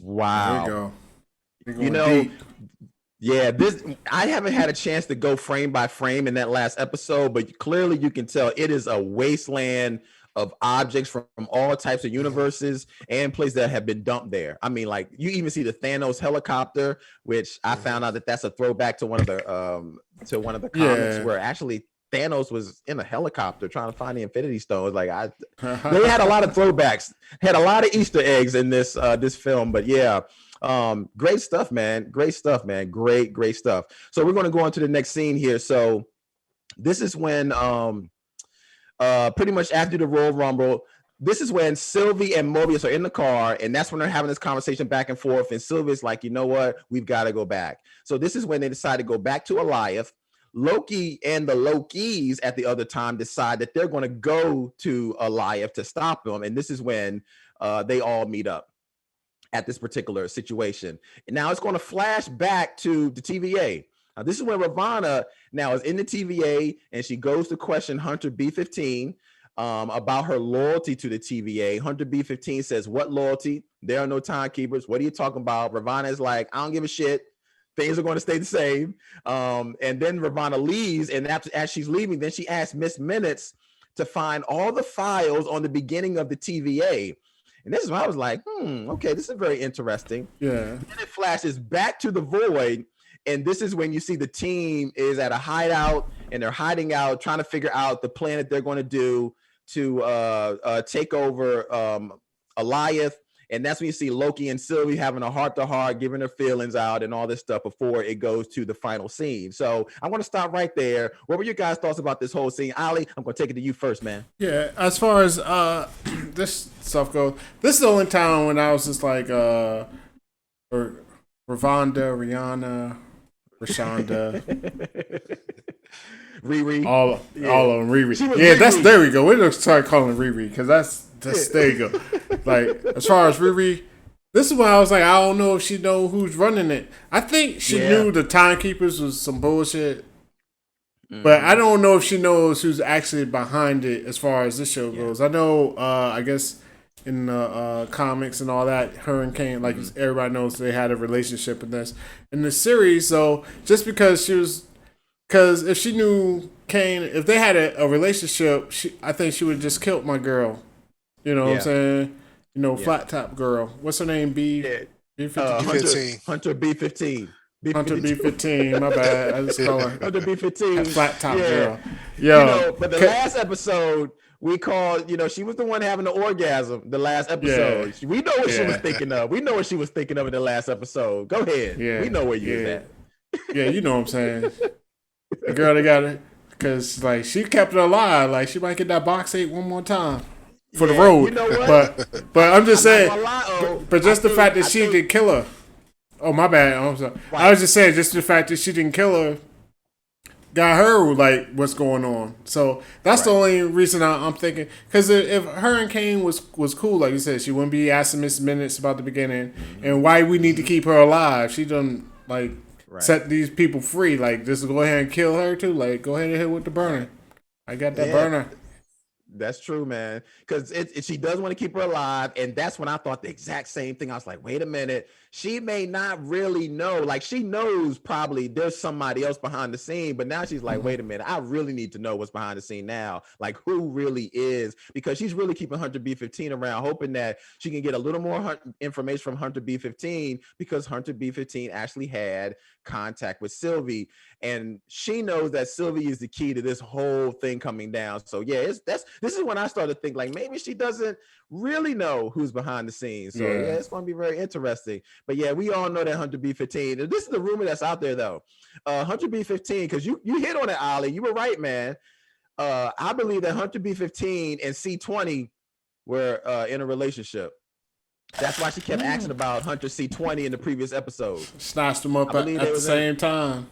Wow. There you go. This I haven't had a chance to go frame by frame in that last episode, but clearly you can tell it is a wasteland of objects from all types of universes and places that have been dumped there. I mean, like, you even see the Thanos helicopter, which I found out that's a throwback to one of the comics where actually Thanos was in a helicopter trying to find the Infinity Stones. Like, they had a lot of throwbacks, had a lot of Easter eggs in this film. But great stuff, man. Great stuff. So we're going to go on to the next scene here. So this is when pretty much after the Royal Rumble, this is when Sylvie and Mobius are in the car, and that's when they're having this conversation back and forth. And Sylvie's like, you know what? We've got to go back. So this is when they decide to go back to Alioth. Loki and the Lokis at the other time decide that they're going to go to Alioth to stop them. And this is when they all meet up at this particular situation. And now it's going to flash back to the TVA. Now, this is when Ravonna now is in the TVA, and she goes to question Hunter B-15 about her loyalty to the TVA. Hunter B-15 says, what loyalty? There are no timekeepers. What are you talking about? Ravonna is like, I don't give a shit. Things are going to stay the same. And then Ravonna leaves, and as she's leaving, then she asks Miss Minutes to find all the files on the beginning of the TVA. And this is why I was like, okay, this is very interesting. Yeah. Then it flashes back to the void, and this is when you see the team is at a hideout, and they're hiding out, trying to figure out the plan that they're going to do to take over Alioth. And that's when you see Loki and Sylvie having a heart-to-heart, giving their feelings out and all this stuff before it goes to the final scene. So I'm going to stop right there. What were your guys' thoughts about this whole scene? Ali, I'm going to take it to you first, man. Yeah, as far as this stuff goes, this is the only time when I was just like, Ravonda, Rihanna, Rashonda. Riri. All of them, Riri. Yeah, Riri. There we go. We're gonna start calling Riri because that's there you go. Like as far as Riri, this is why I was like, I don't know if she know who's running it. I think she knew the timekeepers was some bullshit, but I don't know if she knows who's actually behind it as far as this show goes. I know, I guess in the comics and all that, her and Kane, like everybody knows, they had a relationship in this series. So just because because if she knew Kane, if they had a relationship, I think she would have just killed my girl. You know what I'm saying? You know, flat top girl. What's her name? B15. Hunter B15. Hunter B15. My bad. I just call her Hunter B15. Flat top girl. Yo, but the last episode we called. She was the one having the orgasm. The last episode. Yeah. We know what she was thinking of. We know what she was thinking of in the last episode. Go ahead. Yeah. We know where you was at. Yeah, you know what I'm saying. The girl that got it because like she kept it alive. Like she might get that box 8 one more time. For the road, you know what? but I'm just saying, but just the fact that she didn't kill her. Oh my bad. I'm sorry. Right. I was just saying, just the fact that she didn't kill her got her like what's going on. So that's the only reason I'm thinking. Because if her and Kane was cool, like you said, she wouldn't be asking Miss Minutes about the beginning and why we need to keep her alive. She done like set these people free. Like just go ahead and kill her too. Like go ahead and hit with the burner. I got that burner. That's true, man. Because she does want to keep her alive, and that's when I thought the exact same thing. I was like, wait a minute. She may not really know. Like, she knows probably there's somebody else behind the scene, but now she's like, wait a minute. I really need to know what's behind the scene now. Like, who really is? Because she's really keeping Hunter B15 around, hoping that she can get a little more information from Hunter B15 because Hunter B15 actually had contact with Sylvie, and she knows that Sylvie is the key to this whole thing coming down. So yeah, this is when I started to think like maybe she doesn't really know who's behind the scenes. So yeah, it's going to be very interesting. But yeah, we all know that Hunter B15. And this is the rumor that's out there though. Hunter B15, because you hit on it, Ollie. You were right, man. I believe that Hunter B15 and C20 were in a relationship. That's why she kept asking about Hunter C20 in the previous episode. Snatched them up at the same time.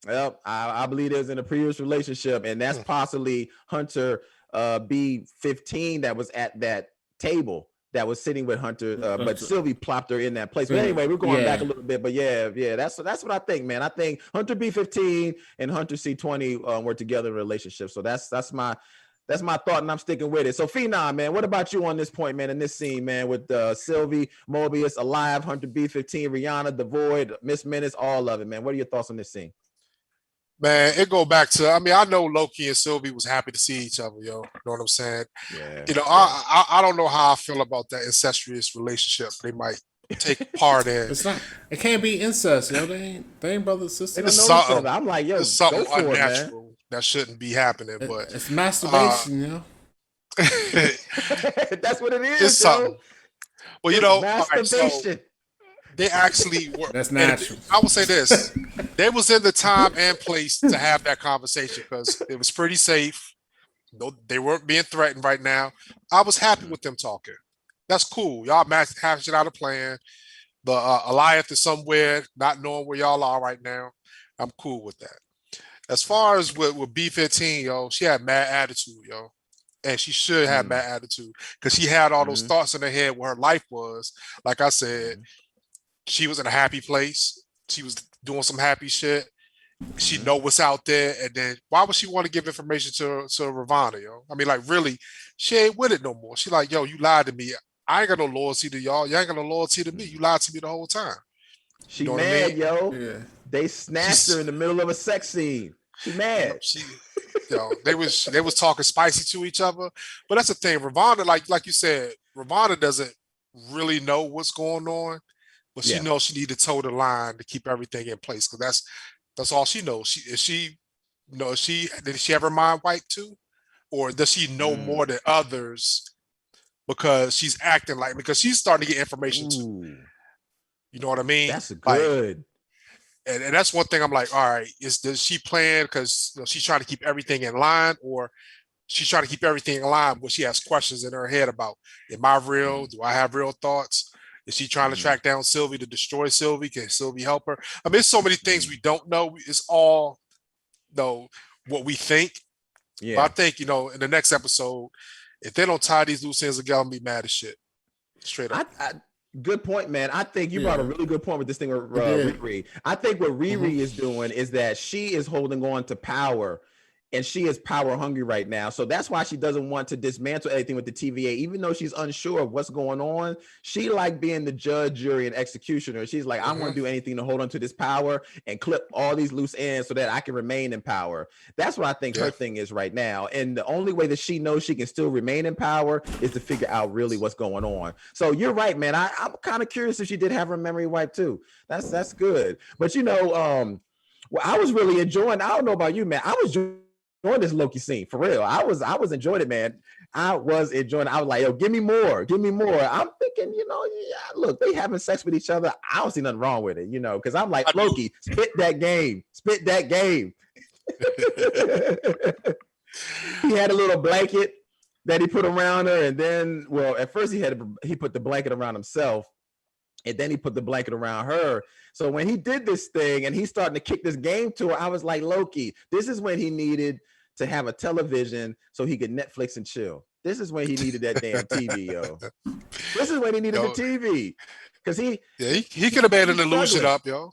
Well, I believe it was in a previous relationship, and that's possibly Hunter B15 that was at that table that was sitting with Hunter, but Sylvie plopped her in that place. But anyway, we're going back a little bit, but yeah, that's what I think, man. I think Hunter B15 and Hunter C20 were together in a relationship. So that's my thought, and I'm sticking with it. So, Phenom, man, what about you on this point, man, in this scene, man, with Sylvie, Mobius, Alive, Hunter B15, Rihanna, The Void, Miss Minutes, all of it, man? What are your thoughts on this scene? Man, it go back to, I know Loki and Sylvie was happy to see each other, yo. You know what I'm saying? Yeah. I don't know how I feel about that incestuous relationship they might take part in. It can't be incest, yo. They ain't brother and sister. I'm like, yo, it's something unnatural that shouldn't be happening, but it's masturbation, yo. That's what it is. It's something. Well, you know, masturbation. They actually were. That's natural. I will say this: they was in the time and place to have that conversation because it was pretty safe. They weren't being threatened right now. I was happy with them talking. That's cool. Y'all hashing out a plan. The Alliance is somewhere, not knowing where y'all are right now. I'm cool with that. As far as with B15, yo, she had mad attitude, yo. And she should have mad attitude because she had all those thoughts in her head where her life was. Like I said, she was in a happy place. She was doing some happy shit. She know what's out there. And then why would she want to give information to Ravana, yo? I mean, like, really, she ain't with it no more. She like, yo, you lied to me. I ain't got no loyalty to y'all. You ain't got no loyalty to me. You lied to me the whole time. She mad, yo. Yeah. They snatched her in the middle of a sex scene. She mad. They was talking spicy to each other. But that's the thing. Ravana, like you said, Ravana doesn't really know what's going on, but she knows she need to toe the line to keep everything in place because that's all she knows. Did she have her mind wiped too, or does she know more than others because she's acting because she's starting to get information too. You know what I mean? That's good. And that's one thing I'm like, all right, does she plan because she's trying to keep everything in line, or she's trying to keep everything in line but she has questions in her head about, am I real? Do I have real thoughts? Is she trying to track down Sylvie to destroy Sylvie? Can Sylvie help her? I mean, there's so many things we don't know. It's all, what we think. Yeah. But I think, in the next episode, if they don't tie these loose ends together, I'm gonna be mad as shit. Straight up. Good point, man. I think you brought a really good point with this thing with Riri. I think what Riri is doing is that she is holding on to power, and she is power hungry right now. So that's why she doesn't want to dismantle anything with the TVA, even though she's unsure of what's going on. She like being the judge, jury, and executioner. She's like, I want to do anything to hold on to this power and clip all these loose ends so that I can remain in power. That's what I think her thing is right now. And the only way that she knows she can still remain in power is to figure out really what's going on. So you're right, man. I'm kind of curious if she did have her memory wiped too. That's good. But well, I was really enjoying. I don't know about you, man. I was enjoying this Loki scene for real. I was enjoying it, man. I was enjoying it. I was like, yo, give me more. I'm thinking, look, they having sex with each other. I don't see nothing wrong with it, because I'm like, Loki, spit that game. He had a little blanket that he put around her, and then, well, at first he put the blanket around himself, and then he put the blanket around her. So when he did this thing and he's starting to kick this game to her, I was like, Loki, this is when he needed to have a television so he could Netflix and chill. This is when he needed that damn TV, yo. This is when he needed the TV. Because he could have made an illusion up, yo.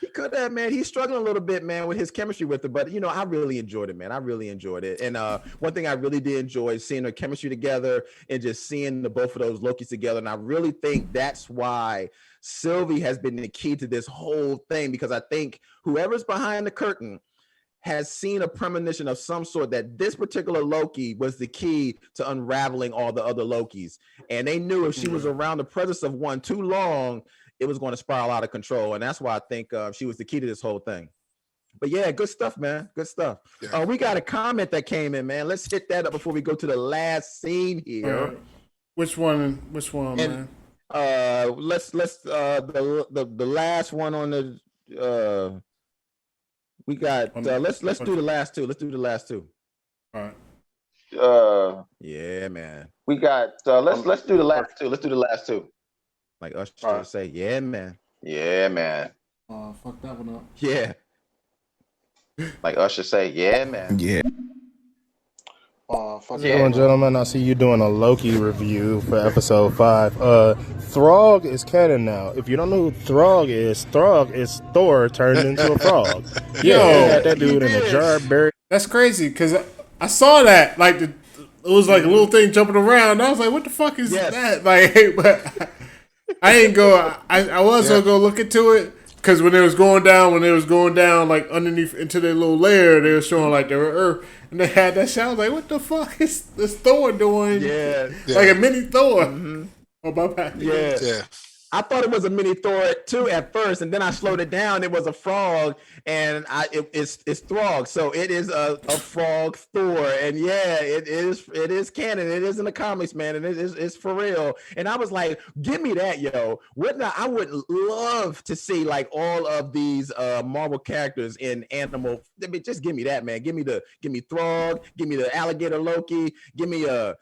He could have, man. He's struggling a little bit, man, with his chemistry with her. But, I really enjoyed it, man. I really enjoyed it. And one thing I really did enjoy is seeing their chemistry together and just seeing the both of those Lokis together. And I really think that's why Sylvie has been the key to this whole thing, because I think whoever's behind the curtain has seen a premonition of some sort that this particular Loki was the key to unraveling all the other Lokis. And they knew if she was around the presence of one too long, it was going to spiral out of control. And that's why I think she was the key to this whole thing. But yeah, good stuff, man. Good stuff. Yeah. We got a comment that came in, man. Let's hit that up before we go to the last scene here. Which one, man? Let's the last one on the we got let's do the last two. Let's do the last two. All right. Yeah, man. We got let's do the last two. Let's do the last two. Like Usher say, yeah, man. Yeah, man. Fuck that one up. Yeah. Like Usher say, yeah, man. Yeah. Fuck yeah. Gentlemen, I see you doing a Loki review for episode 5. Throg is canon now. If you don't know who Throg is Thor turned into a frog. Yeah, that dude in a jar buried. That's crazy, because I saw that. Like, it was like a little thing jumping around. I was like, what the fuck is that? Like, but I ain't go. I was gonna go look into it, because when it was going down, like underneath into their little lair, they were showing like their Earth, and they had that shit. I was like, what the fuck is this Thor doing? Yeah, like a mini Thor. Oh my bad. Yeah. I thought it was a mini Thor too at first, and then I slowed it down. It was a frog, and it's Throg, so it is a frog Thor, and yeah, it is canon. It is in the comics, man, and it's for real. And I was like, give me that, yo. I would love to see like all of these Marvel characters in animal. Just give me that, man. Give me Throg. Give me the alligator Loki. Give me a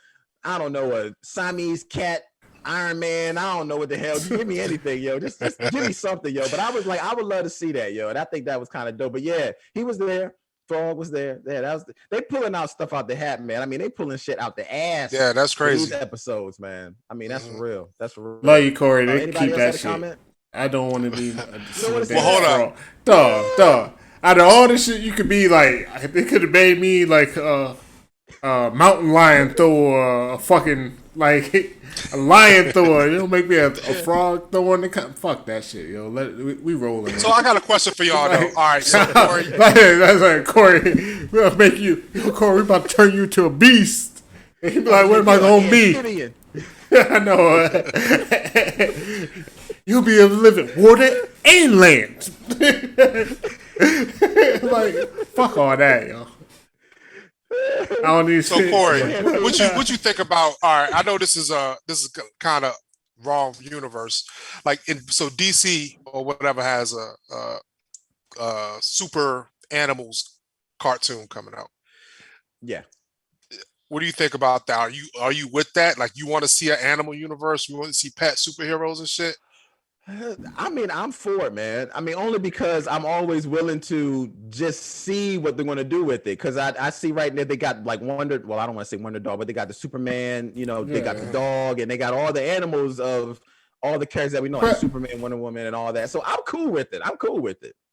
Siamese cat Iron Man. I don't know what the hell. Just give me anything, yo. Just give me something, yo. But I was like, I would love to see that, yo. And I think that was kind of dope. But yeah, he was there. Frog was there. Yeah, they pulling out stuff out the hat, man. I mean, they pulling shit out the ass. Yeah, that's crazy. These episodes, man. I mean, that's for real. That's for real. Love you, Corey. They keep that shit. Comment? I don't want to be. Well, hold on, dog. Out of all this shit, you could be like. They could have made me like mountain lion Thor, a fucking like. A lion Thor, you don't make me a frog Thor in the fuck that shit, yo. We rolling. So I got a question for y'all though. All right, so Corey, that's like Corey. We'll make you, Corey. We about to turn you to a beast. And he be like, "What am I gonna be?" I know. You'll be able to live in water and land. Like fuck all that, yo. So Corey, what you think about? All right, I know this is kind of wrong universe. Like so DC or whatever has a super animals cartoon coming out. Yeah. What do you think about that? Are you with that? Like you want to see an animal universe? You want to see pet superheroes and shit? I mean, I'm for it, man. I mean, only because I'm always willing to just see what they're going to do with it. Because I see right now they got like Wonder. Well, I don't want to say Wonder Dog, but they got the Superman. You know, they got the dog, and they got all the animals of all the characters that we know, like Superman, Wonder Woman, and all that. So I'm cool with it.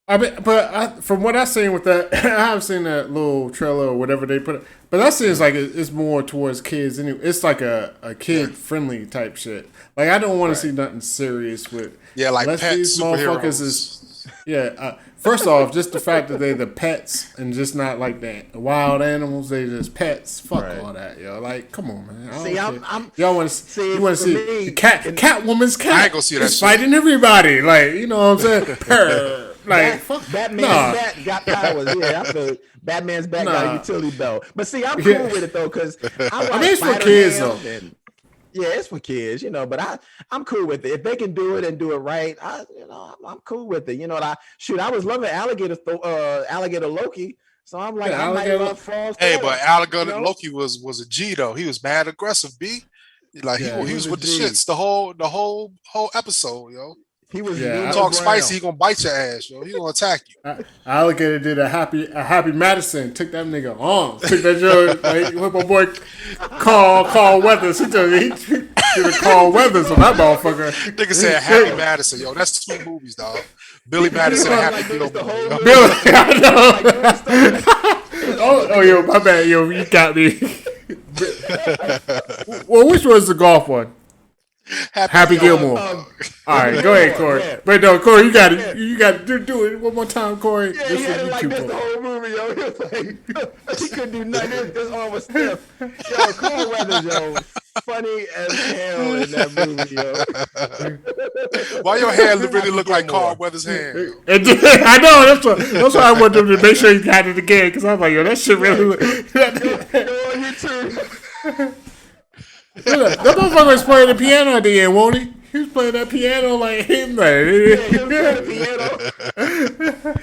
I mean, but from what I've seen with that, I haven't seen that little trailer or whatever they put. But that seems like it's more towards kids. Anyway, it's like a kid friendly type shit. Like I don't want to see nothing serious with. Yeah, like pets, these motherfuckers is. Yeah, first off, just the fact that they're the pets and just not like the wild animals. They just pets. Fuck all that, yo. Like, come on, man. Y'all want to see? You want to see the Catwoman's cat? I ain't gonna see that. Fighting everybody. Like, you know what I'm saying? Like Batman's bat got powers. Yeah, I feel Batman's bat got a utility belt. But see, I'm cool with it though, because I mean, it's for kids though. Yeah, it's for kids, you know. But I'm cool with it if they can do it and do it right. I'm cool with it. You know, I was loving alligator Loki. So I'm like, I might love Falls. Hey, but alligator Loki was a G though. He was mad aggressive, B. Like he was with the shits the whole episode, yo. He was talk spicy. He gonna bite your ass, yo. He gonna attack you. Alligator did a happy Madison. Took that nigga on. Took that joke. Like, with my boy Carl Weathers. He did a Carl Weathers on that motherfucker. Nigga said Happy Madison, yo. That's 2 movies, dog. Billy Madison and Happy Gilmore. Billy, I know. oh, yo, my bad, yo. You got me. Well, which was the golf one? Happy Gilmore. All right, go ahead, Corey. But no, Corey, you got it. You got to do it one more time, Corey. Yeah, he had it like this the whole movie, yo. He was like, he couldn't do nothing. His arm was stiff. Yo, Carl Weathers, yo, funny as hell in that movie, yo. Why your hand really look like Carl Weathers' hand? I know. That's why I wanted them to make sure you got it again, because I was like, yo, that shit really look. Yo, you too. That motherfucker was playing the piano at the end, won't he? He was playing that piano like him, man. Yeah, he was playing the piano.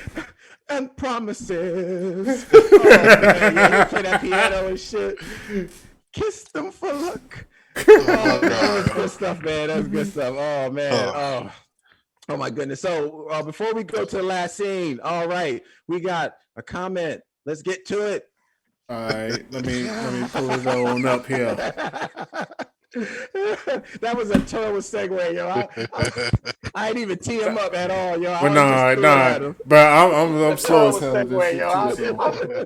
And promises. Oh, man, yeah, he play that piano and shit. Kiss them for luck. Oh, that's good stuff, man. That's good stuff. Oh, man. Oh my goodness. So before we go to the last scene, all right, we got a comment. Let's get to it. All right, let me pull it on up here. That was a terrible segue, yo. I didn't even tee him up at all, yo. But nah. But I'm slow as hell.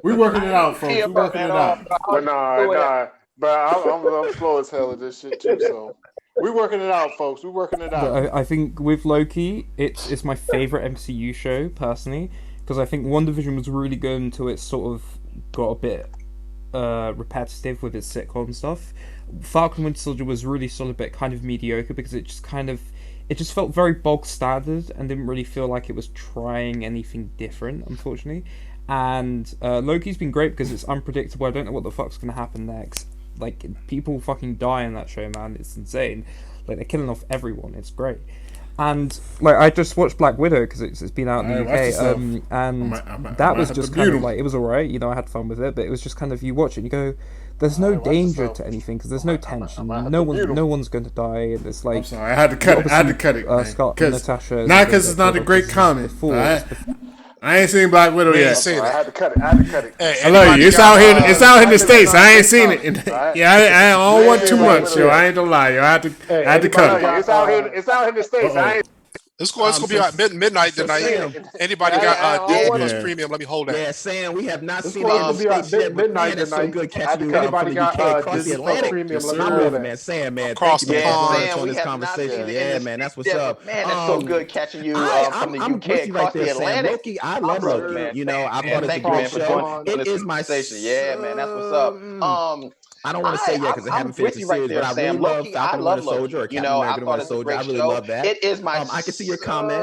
We working it out, folks. We working it out. But nah. But I'm slow as hell at this shit too. So we working it out, folks. We working it out. I think with Loki, it's my favorite MCU show personally, because I think WandaVision was really good until it sort of got a bit repetitive with its sitcom stuff. Falcon Winter Soldier was really solid, but kind of mediocre because it just felt very bog standard and didn't really feel like it was trying anything different, unfortunately. And Loki's been great because it's unpredictable. I don't know what the fuck's gonna happen next. Like, people fucking die in that show, man. It's insane. Like, they're killing off everyone. It's great. And like, I just watched Black Widow because it's been out in the UK, and that was just kind of like, it was alright, you know, I had fun with it, but it was just kind of, you watch it and you go, there's no danger to anything because there's no tension, no one's going to die, and it's like, I'm sorry, I had to cut it. Scott and Natasha, not because it's not a great comment. I ain't seen Black Widow yet. I had to cut it. Hey, I love you. It's out here in the States. I ain't seen it. Yeah, I don't want too much, yo. I ain't gonna lie, yo. I had to cut it. It's out here in the States. It's going to be at midnight tonight. Anybody got Disney Plus Premium? Let me hold that. Yeah, Sam, we have not seen it in the States yet, but man, it's so good catching you from the UK across the Atlantic. Man, Sam, man, across the pond on this conversation. Yeah, man, that's what's up. Man, it's so good catching you from the UK across the Atlantic. Loki, I love Loki, man. You know, I thought it's a great show. It is my station. Yeah, man, that's what's up. I don't want to say yet because I haven't finished the series, but I really love Falcon Winter Soldier or Captain America Winter Soldier. I really love that. It is my. I can see your comment.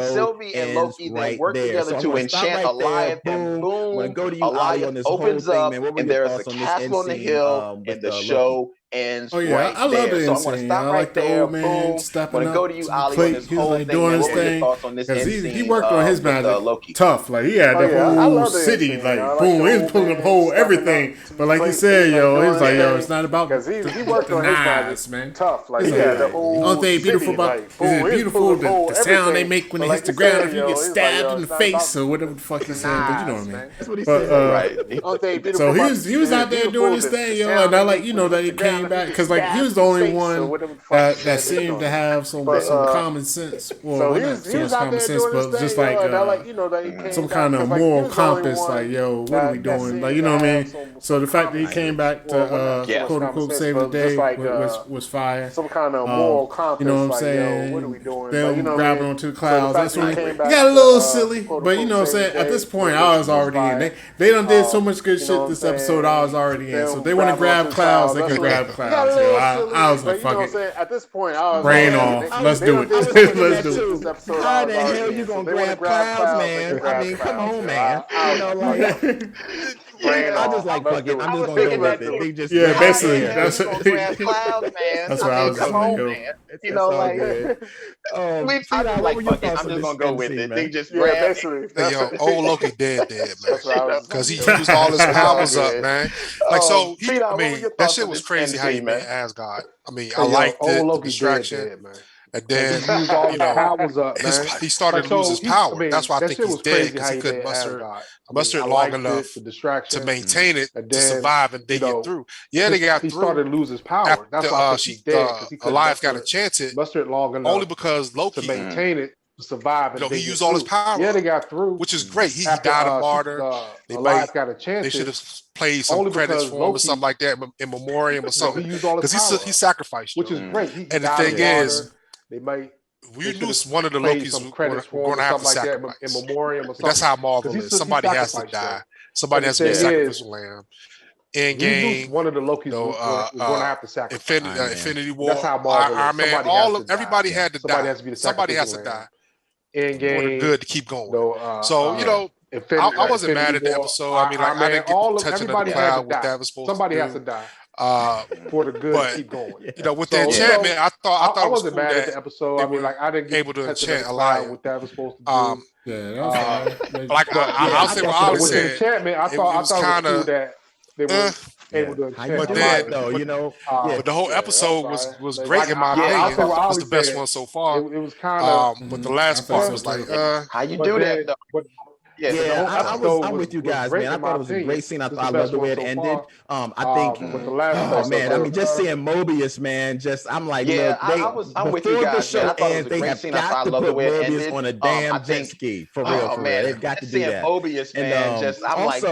Sylvie and Loki then work together to enchant Alioth, and boom, Alioth opens up, and there's a castle on the hill, and the show ends right there. So I'm going to stop right there. Boom. I'm going to go to you, Ali, on this whole thing. Man, what were your thoughts on this end scene? He worked on his magic tough. Like, he had the whole city. Like, boom, he was pulling up whole everything. But like you said, yo, he's like, yo, it's not about because he worked on his magic, man. Tough. Like, he had the whole only thing beautiful about beautiful the sound they make when they hit the ground if you get stabbed in the face or whatever the fuck he said. But you know what I mean. That's what he said. Right. So he was out there doing his thing, yo. And I like, you know, that he came came back because like he was the only one that seemed to have some common sense. Well, not so much common sense, but just like some kind of moral compass. Like, yo, what are we doing? Like, you know what I mean? So the fact that he came back to quote unquote save the day was fire. Some kind of moral compass. You know what I'm saying? Yo, what are we doing? Them grabbing onto the clouds. That's when he got a little silly, but you know what I'm saying. At this point, I was already in. They done did so much good shit this episode. I was already in. So if they want to grab clouds, they can grab clouds. I was like, fuck it. At this point, I was rain off. Let's do it. Let's do it. How the hell you gonna grab clouds, man? I mean, come on, man. You know, like. I just like fuck it. I'm just gonna go with it. They just basically that's what clouds, man. That's what I was come on, man. You know, like I'm just gonna go with it. They just grab. Yo, old Loki dead, man. Because he used all his powers up, man. Like so, I mean, that shit was crazy how he made Asgard. I mean, I liked it. The distraction. And then, you know, he started to lose his power. That's why I think he's dead, because he couldn't muster it long enough to maintain it, to survive and dig it through. Yeah, they got through. He started to lose his power. That's why he's dead. Alive got a chance at muster it long enough only because Loki to maintain it, to survive. You know, he used all his power. Yeah, they got through, which is great. He died a martyr. Alive got a chance. They should have played some credits for him or something like that in memoriam or something, because he sacrificed, which is great. And the thing is, they might. We knew one of the Lokis were going to have to sacrifice. In memoriam or something. That's how Marvel is. Somebody has to die. Somebody has to be a sacrificial lamb. Endgame. One of the Lokis was going to have to sacrifice. Infinity War. That's how Marvel Iron Man. Everybody had to die. Somebody has to die. Endgame. For the good to keep going. So, you know, I wasn't mad at the episode. I mean, like, I didn't get to touch another cloud what that was supposed to do. Somebody has to die. For the good to keep going. You know, with the enchantment, I thought I it was wasn't cool mad at the episode. I mean, like, I didn't get able to enchant a lion. What that was supposed to do. Yeah, that was like I'll say what Ollie said. Enchantment, I thought it was cool that they were able to enchant. But then, you know, but the whole episode was great in my opinion. It was the best one so far. It was kind of, but the last part was like, how you do that though? I'm with you guys, man. I thought it was a great scene. I loved the way it ended. I think, oh man, I mean, just seeing Mobius, man, I'm like, look, I'm with you guys. Before the show ends, they have got to put Mobius on a damn jet ski for real. They've got to do that. Mobius, man, I'm like,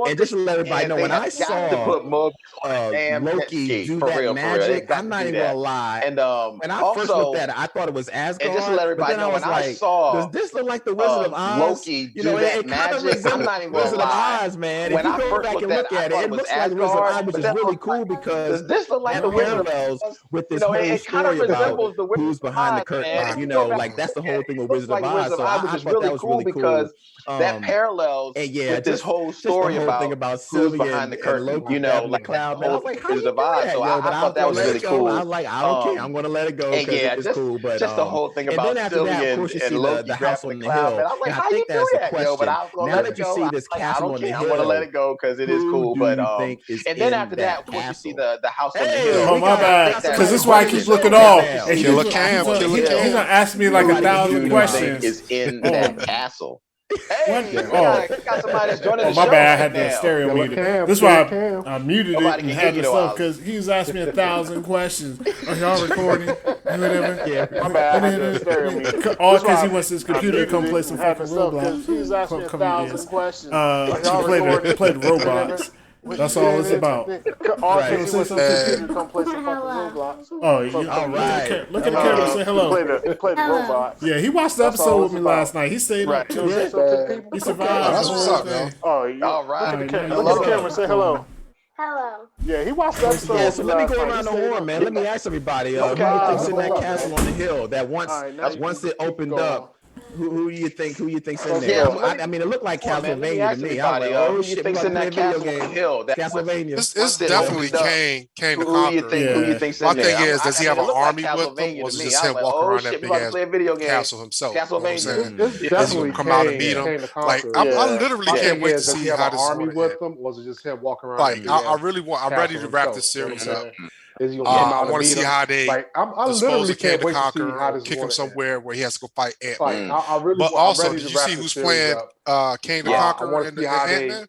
and just to let everybody know, when I saw Loki do that magic, I'm not even gonna lie. And when I first looked at it, I thought it was Asgard. And just to let everybody know, when I saw, does this look like the Wizard of Oz? Loki do that magic, I'm not even gonna lie. Wizard of Oz, man. When I first looked at it, it looks like Wizard of Oz, which is really cool because this look like the Wizard of Oz with this whole story about who's behind the curtain. You know, like that's the whole thing with Wizard of Oz. So I thought that was really cool because that parallels with this whole story about who's behind the curtain. You know, like cloud. I was like, Wizard of Oz. So I thought that was really cool. I was like, I don't care. I'm gonna let it go because it's cool. But just the whole thing about Sylvian and Loki, the house on the hill. I was like, how you do that? But I was gonna let it go. See this castle on the hill, I'm gonna let it go because it is cool. But and then after that, once you see the house on the hill, oh my bad, because this is why I keep looking off. Killer Cam, he's gonna ask me like 1,000 questions. Is in that castle. Hey, got somebody that's joining the show. My bad, I had the stereo muted. This is why I muted it and had this stuff because he was asking me 1,000 questions. Are y'all recording? Whatever. Yeah, my bad. I had the stereo muted. All because he wants his computer to come play some fucking Roblox. He was asking me 1,000 questions. To play the robots. That's all it's about. All right. Come play some fucking Roblox. Oh, all right. Look at the camera and say hello. Play the robots. Yeah, he watched the episode with me last night. He stayed up too. He survived. That's what's up, man. Oh, all right. Look at the camera. Say hello. Hello. Yeah, he watched the episode. Yeah, so let me go around the horn, man. Let me ask everybody. Who do you think's in that castle on the hill? That once it opened up. Who do you think? Who you think's in there? I mean, it looked like Castlevania to me. I was like, oh shit, thinks in that castle hill? Castlevania. It's definitely Kane the Conqueror. Who you think's in my there? thing is, does he have an army with him, or is it just him walking around that big ass castle himself? Castlevania. Is he gonna come out and meet him? Like, I literally can't wait to see how this army with him, or was it just him walking around? Like, I'm ready to wrap this series up. I want to see how they dispose of Kane the Conqueror, kick him somewhere where he has to go fight Ant-Man. But also, did you see who's playing Kane the Conqueror in the Ant-Man?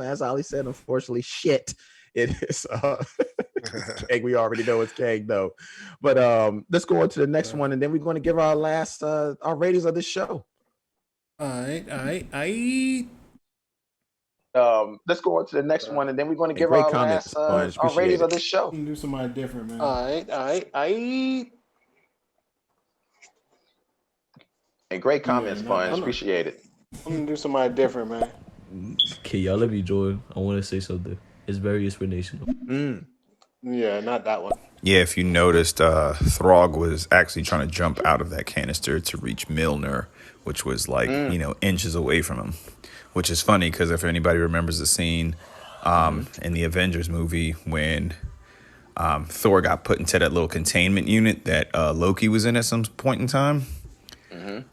as Ali said, unfortunately, shit. It is Kang. We already know it's Kang though. But let's go on to the next one, and then we're going to give our last our ratings of this show. All right. Let's go on to the next one, and then we're going to give our last our ratings of this show. Do somebody different, man. All right. And great comments, Sponge. Appreciate it. I'm gonna do somebody different, man. Okay, y'all let me join. I want to say something. It's very inspirational. Yeah, not that one. Yeah, if you noticed, Throg was actually trying to jump out of that canister to reach Milner, which was like, inches away from him. Which is funny because if anybody remembers the scene in the Avengers movie when Thor got put into that little containment unit that Loki was in at some point in time. When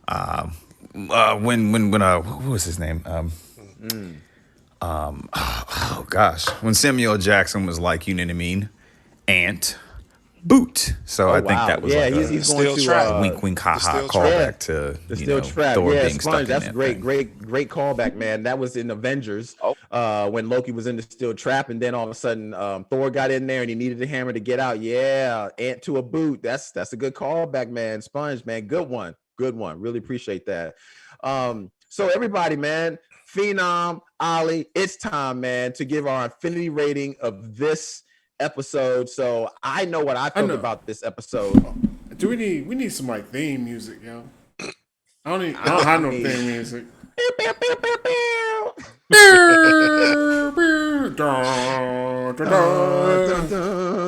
what was his name? Oh gosh, when Samuel Jackson was like, you know what I mean, Ant, Boot. So I think that was he's going to wink, wink, ha ha callback to the steel trap. Thor Yeah, being stuck in that's that great, thing. great callback, man. That was in Avengers when Loki was in the steel trap, and then all of a sudden Thor got in there and he needed the hammer to get out. Yeah, Ant to a boot. That's a good callback, man. Sponge, man, good one. Really appreciate that. So everybody, man, Phenom, Ollie, it's time, man, to give our infinity rating of this episode. So I know what I felt about this episode. Do we need some like theme music, yo? I don't have no theme music.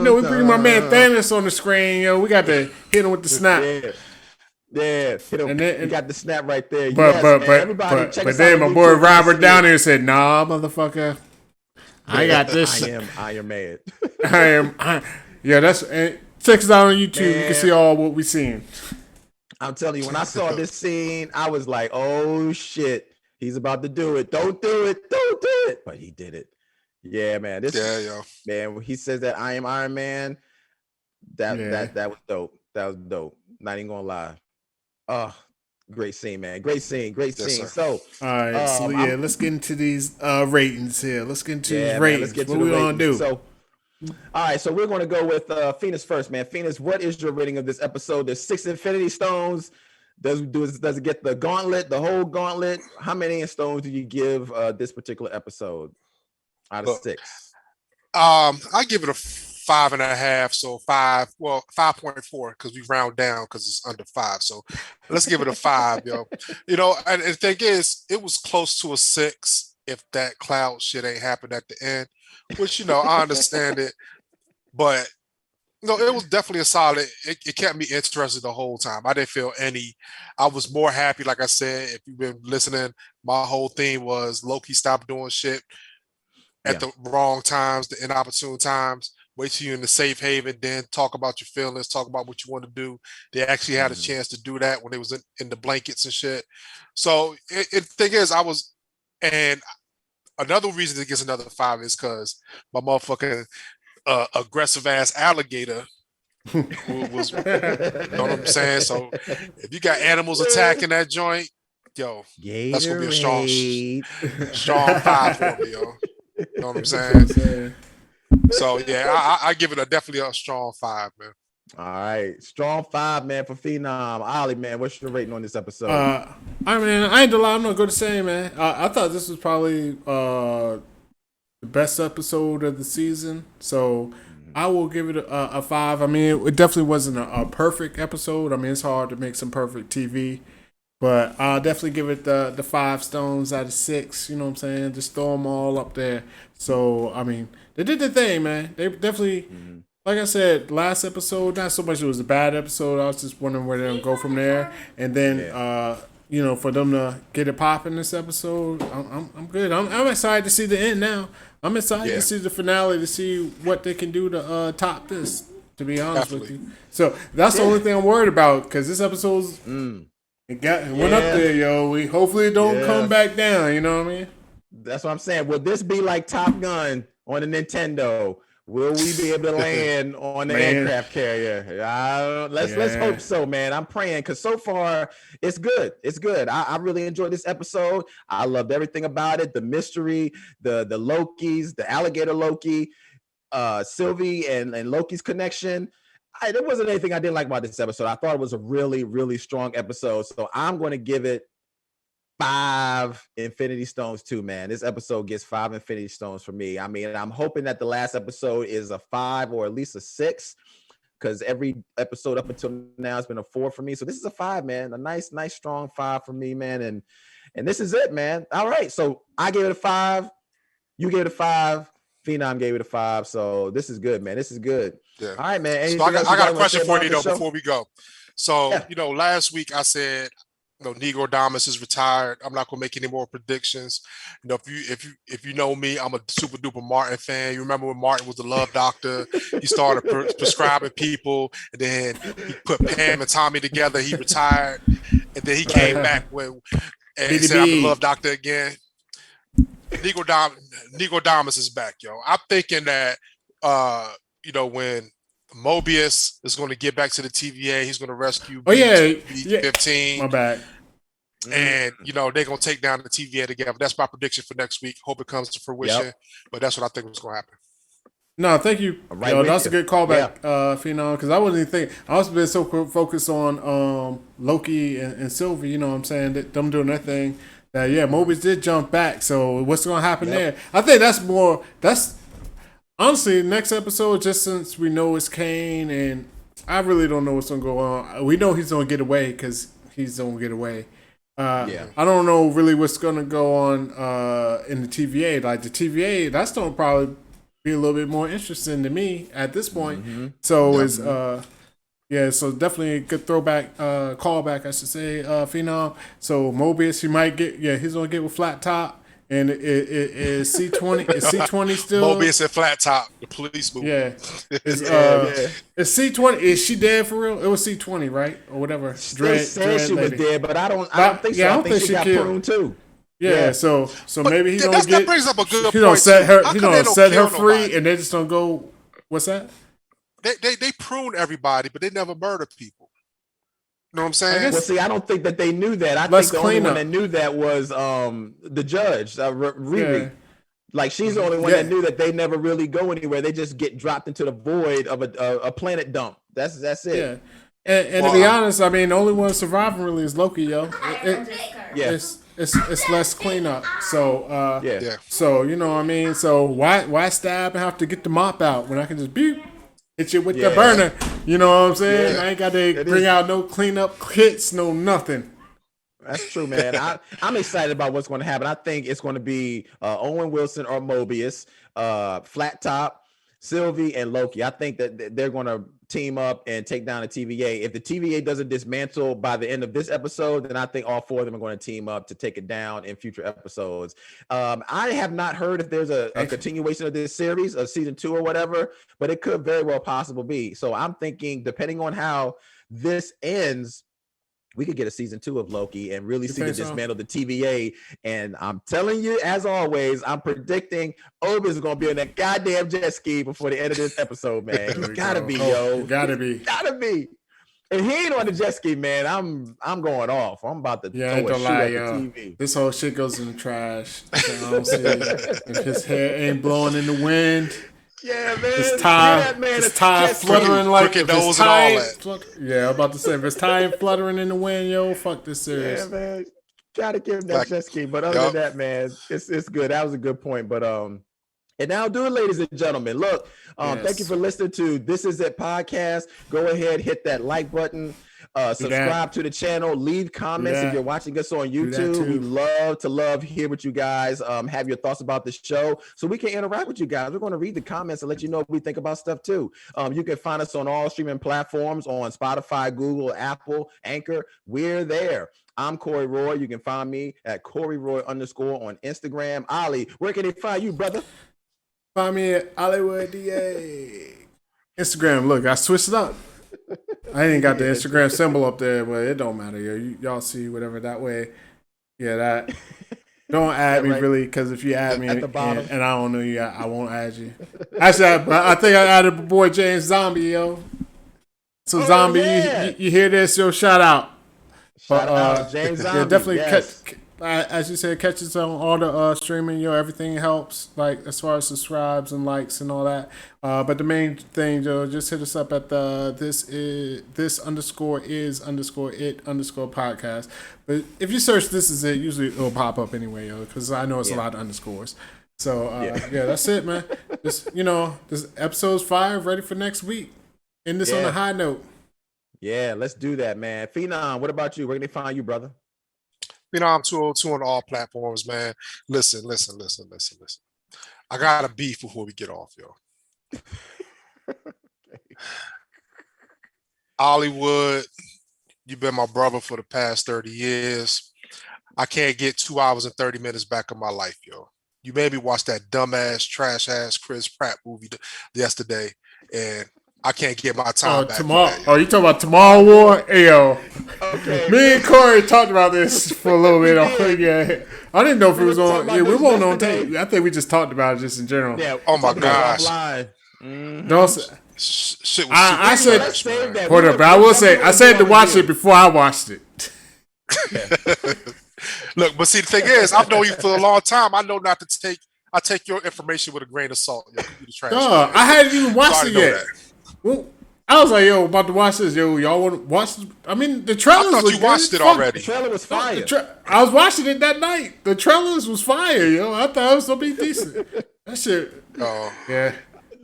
No, we bring my man Thanos on the screen, yo. We got to hit him with the snap. Yeah, hit him. You got the snap right there. But then my boy Robert down there said, "Nah, motherfucker, I got this. I am Iron Man. Yeah, that's check us out on YouTube. Man, you can see all what we seen. I'm telling you, when I saw this scene, I was like, "Oh shit, he's about to do it! Don't do it! But he did it. Yeah, man. Man. When he says that I am Iron Man, that was dope. That was dope. Not even gonna lie. Oh, great scene, man. Great scene. Sir. So, all right. Let's get into these ratings here. Let's get into these ratings. Let's get to what we gonna do? So, all right. So we're gonna go with Phoenix first, man. Phoenix, what is your rating of this episode? There's 6 Infinity Stones. Does it get the gauntlet, the whole gauntlet? How many stones do you give this particular episode out of 6? I give it a 5.5, so 5.4 because we round down because it's under 5. So let's give it a 5, yo. You know, and the thing is, it was close to a 6 if that cloud shit ain't happened at the end, which, you know, I understand it, but no, it was definitely a solid. It kept me interested the whole time. I didn't feel I was more happy, like I said. If you've been listening, my whole theme was Loki stopped doing shit at the wrong times, the inopportune times. Wait till you're in the safe haven, then talk about your feelings, talk about what you want to do. They actually had a chance to do that when they was in the blankets and shit. So the thing is, and another reason it gets another 5 is because my motherfucking aggressive ass alligator was, you know what I'm saying? So if you got animals attacking that joint, yo, that's gonna be a strong 5 for me, yo. You know what I'm saying? So yeah, I give it definitely a strong 5, man. All right, strong 5, man, for Phenom. Ollie, man, what's your rating on this episode? I mean, I ain't gonna lie, I'm not gonna say, man. I thought this was probably the best episode of the season, so I will give it a 5. I mean, it definitely wasn't a perfect episode. I mean, it's hard to make some perfect TV, but I'll definitely give it the 5 stones out of 6. You know what I'm saying? Just throw them all up there. So I mean, they did their thing, man. They definitely, like I said, last episode, not so much it was a bad episode. I was just wondering where they're gonna go from there, and then you know, for them to get it popping this episode, I'm good. I'm excited to see the end now. I'm excited to see the finale, to see what they can do to top this, to be honest with you. So that's the only thing I'm worried about, because this episode's it went up there, yo. Hopefully it don't come back down, you know what I mean? That's what I'm saying. Will this be like Top Gun on the Nintendo? Will we be able to land on the aircraft carrier? Let's hope so, man. I'm praying, because so far it's good. It's good. I really enjoyed this episode. I loved everything about it. The mystery, the Lokis, the alligator Loki, Sylvie and Loki's connection. There wasn't anything I didn't like about this episode. I thought it was a really, really strong episode. So I'm going to give it 5 Infinity Stones too, man. This episode gets 5 Infinity Stones for me. I mean, I'm hoping that the last episode is a 5 or at least a 6, because every episode up until now has been a 4 for me. So this is a 5, man. A nice, strong 5 for me, man. And this is it, man. All right. So I gave it a 5. You gave it a 5. Phenom gave it a 5. So this is good, man. This is good. Yeah. All right, man. So I got a question for you, though, before we go. So, you know, last week I said Negro Damas is retired. I'm not gonna make any more predictions. If you know me, I'm a super duper Martin fan. You remember when Martin was the love doctor? He started prescribing people, and then he put Pam and Tommy together. He retired, and then he came back and said, "I'm the love doctor again." Negro Damas is back, yo. I'm thinking that when Mobius is going to get back to the TVA, he's going to rescue B-15. My bad. And they're going to take down the TVA together. That's my prediction for next week. Hope it comes to fruition. Yep. But that's what I think was going to happen. No, thank you. That's a good callback, Phenom, because I wasn't even thinking. I was been so focused on Loki and Sylvie. You know what I'm saying? Them doing their thing. That Mobius did jump back. So what's going to happen there? I think that's honestly next episode. Just since we know it's Kane, and I really don't know what's going to go on. We know he's going to get away because he's going to get away. I don't know really what's going to go on in the TVA. Like the TVA, that's going to probably be a little bit more interesting to me at this point. Mm-hmm. So it's so definitely a good throwback, callback, I should say, Phenom. So Mobius, he's gonna get with Flat Top, and is C20 is C20 still Mobius and Flat Top, the police movie. Is C20, is she dead for real? It was C20, right, or whatever. Dread she was dead, but I don't think so. I don't think she got pruned too. So maybe he don't that brings up a good point. He don't set her free, and they just don't go. What's that? They prune everybody, but they never murder people. You know what I'm saying? Well, see, I don't think that they knew that. I think the only one that knew that was the judge, Riri. Yeah. Like she's the only one that knew that they never really go anywhere. They just get dropped into the void of a planet dump. That's it. Yeah. And to be honest, I mean, the only one surviving really is Loki, yo. It's less cleanup. So So you know what I mean. So why stab and have to get the mop out when I can just beep. Hit you with the burner. You know what I'm saying? I ain't got to bring out no cleanup kits, no nothing. That's true, man. I'm excited about what's going to happen. I think it's going to be Owen Wilson or Mobius, Flat Top, Sylvie, and Loki. I think that they're going to team up and take down the TVA. If the TVA doesn't dismantle by the end of this episode, then I think all four of them are going to team up to take it down in future episodes. I have not heard if there's a continuation of this series of season 2 or whatever, but it could very well possibly be. So I'm thinking, depending on how this ends, we could get a season 2 of Loki and really see the dismantle the TVA. And I'm telling you, as always, I'm predicting Obi is going to be on that goddamn jet ski before the end of this episode, man. He's got to be, yo. Gotta be. If he ain't on the jet ski, man, I'm going off. I'm about to throw a shoe at the TV. This whole shit goes in the trash. I don't see if his hair ain't blowing in the wind. Yeah, man. His tie fluttering like his tie. I'm about to say, if his tie fluttering in the wind, yo, fuck this series. Yeah, man. Try to give him that jet ski, but other than that, man, it's good. That was a good point, but and now do it, ladies and gentlemen. Look, thank you for listening to This Is It podcast. Go ahead, hit that like button. Subscribe to the channel, leave comments if you're watching us on YouTube. We love to hear what you guys have your thoughts about the show so we can interact with you guys. We're going to read the comments and let you know what we think about stuff too. You can find us on all streaming platforms on Spotify, Google, Apple, Anchor. We're there. I'm Corey Roy. You can find me at CoreyRoy_ on Instagram. Ali, where can they find you, brother? Find me at Hollywood DA. Instagram, look, I switched it up. I ain't got the Instagram symbol up there, but it don't matter. Y'all see whatever that way. Yeah, that. Don't add me really, because if you add me and I don't know you, I won't add you. Actually, I think I added my boy James Zombie, yo. So Zombie, you hear this? Yo, shout out. Shout out James Zombie. Yeah, definitely. As you said, catch us on all the streaming. Everything helps, like as far as subscribes and likes and all that. But the main thing, just hit us up at the this _is_ it _podcast. But if you search "This Is It," usually it'll pop up anyway, because I know it's a lot of underscores. So that's it, man. This episode's 5, ready for next week. End this on a high note. Yeah, let's do that, man. Phenom, what about you? Where can they find you, brother? Phenom 202 on all platforms, man. Listen. I got a beef before we get off, yo. Hollywood, You've been my brother for the past 30 years. I can't get 2 hours and 30 minutes back of my life, yo. You made me watch that dumbass, trash ass Chris Pratt movie yesterday, and I can't get my time back. You talking about Tomorrow War? Hey, yo. Okay. Me and Corey talked about this for a little bit. Yeah. I didn't know if it was on. Yeah, we weren't on tape. I think we just talked about it just in general. Yeah. Oh my gosh. Shit was I said, but I will say, I said to watch it before I watched it. Look, but see, the thing is, I've known you for a long time. I know not to take. I take your information with a grain of salt. Yo, I hadn't even watched it yet. Well, I was like, yo, about to watch this. Yo, y'all want to watch this? I mean, the trailers. I thought you watched it already. The trailer was fire. I was watching it that night. The trailers was fire, yo. I thought it was gonna be decent. That shit. Oh yeah.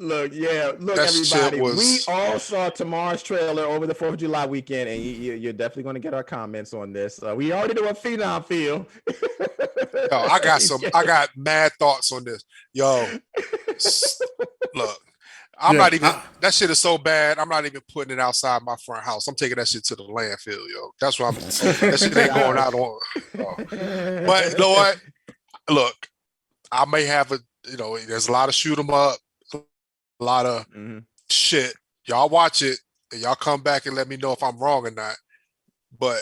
Look, everybody. We all saw tomorrow's trailer over the 4th of July weekend, and you're definitely going to get our comments on this. We already know what Phenom feel. Yo, I got mad thoughts on this. Yo, look, I'm not even. That shit is so bad. I'm not even putting it outside my front house. I'm taking that shit to the landfill, yo. That's what I'm. That shit ain't going out on. But you know what? Look, I may have a. There's a lot of shoot 'em up. A lot of shit. Y'all watch it and y'all come back and let me know if I'm wrong or not. But,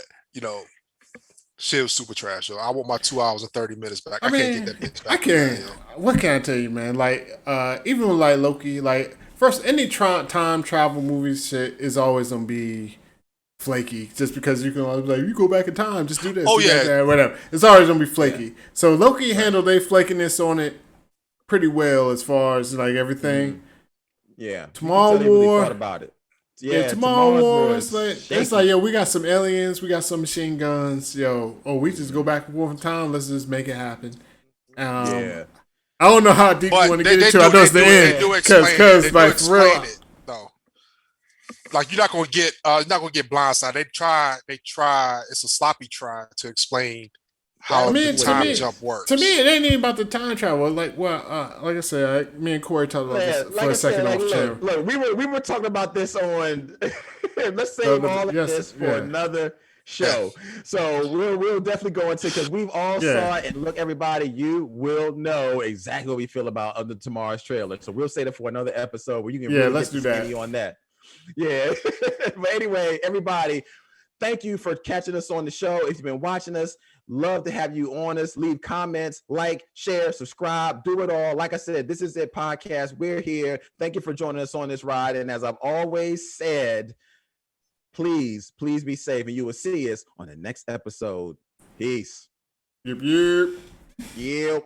shit was super trash. So I want my 2 hours and 30 minutes back. I can't get that bitch back. I can't. What can I tell you, man? Like, even with like Loki, like first any time travel movies shit is always gonna be flaky. Just because you can always you go back in time, just do this. Oh yeah, that, whatever. It's always gonna be flaky. Yeah. So Loki handled their flakiness on it pretty well as far as like everything. Yeah, Tomorrow War. Thought about it. Yeah, Tomorrow War. It's like, yo, we got some aliens, we got some machine guns. Yo, we just go back and forth in time. Let's just make it happen. I don't know how deep you want to get into. I know it's the end because like for real. Like you're not gonna get blindsided. They try. It's a sloppy try to explain how the time jump works. To me, it ain't even about the time travel. Like I said, me and Corey talked about this for a second off channel. Look, we were talking about this on. Let's save all of this for another show. So we'll definitely go into because we've all saw it. And look, everybody, you will know exactly what we feel about tomorrow's trailer. So we'll say that for another episode where you can really let's do that on that. Yeah, but anyway, everybody, thank you for catching us on the show. If you've been watching us. Love to have you on us. Leave comments, like, share, subscribe, do it all. Like I said, this is it podcast. We're here. Thank you for joining us on this ride. And as I've always said, please be safe. And you will see us on the next episode. Peace. Yep. Yep.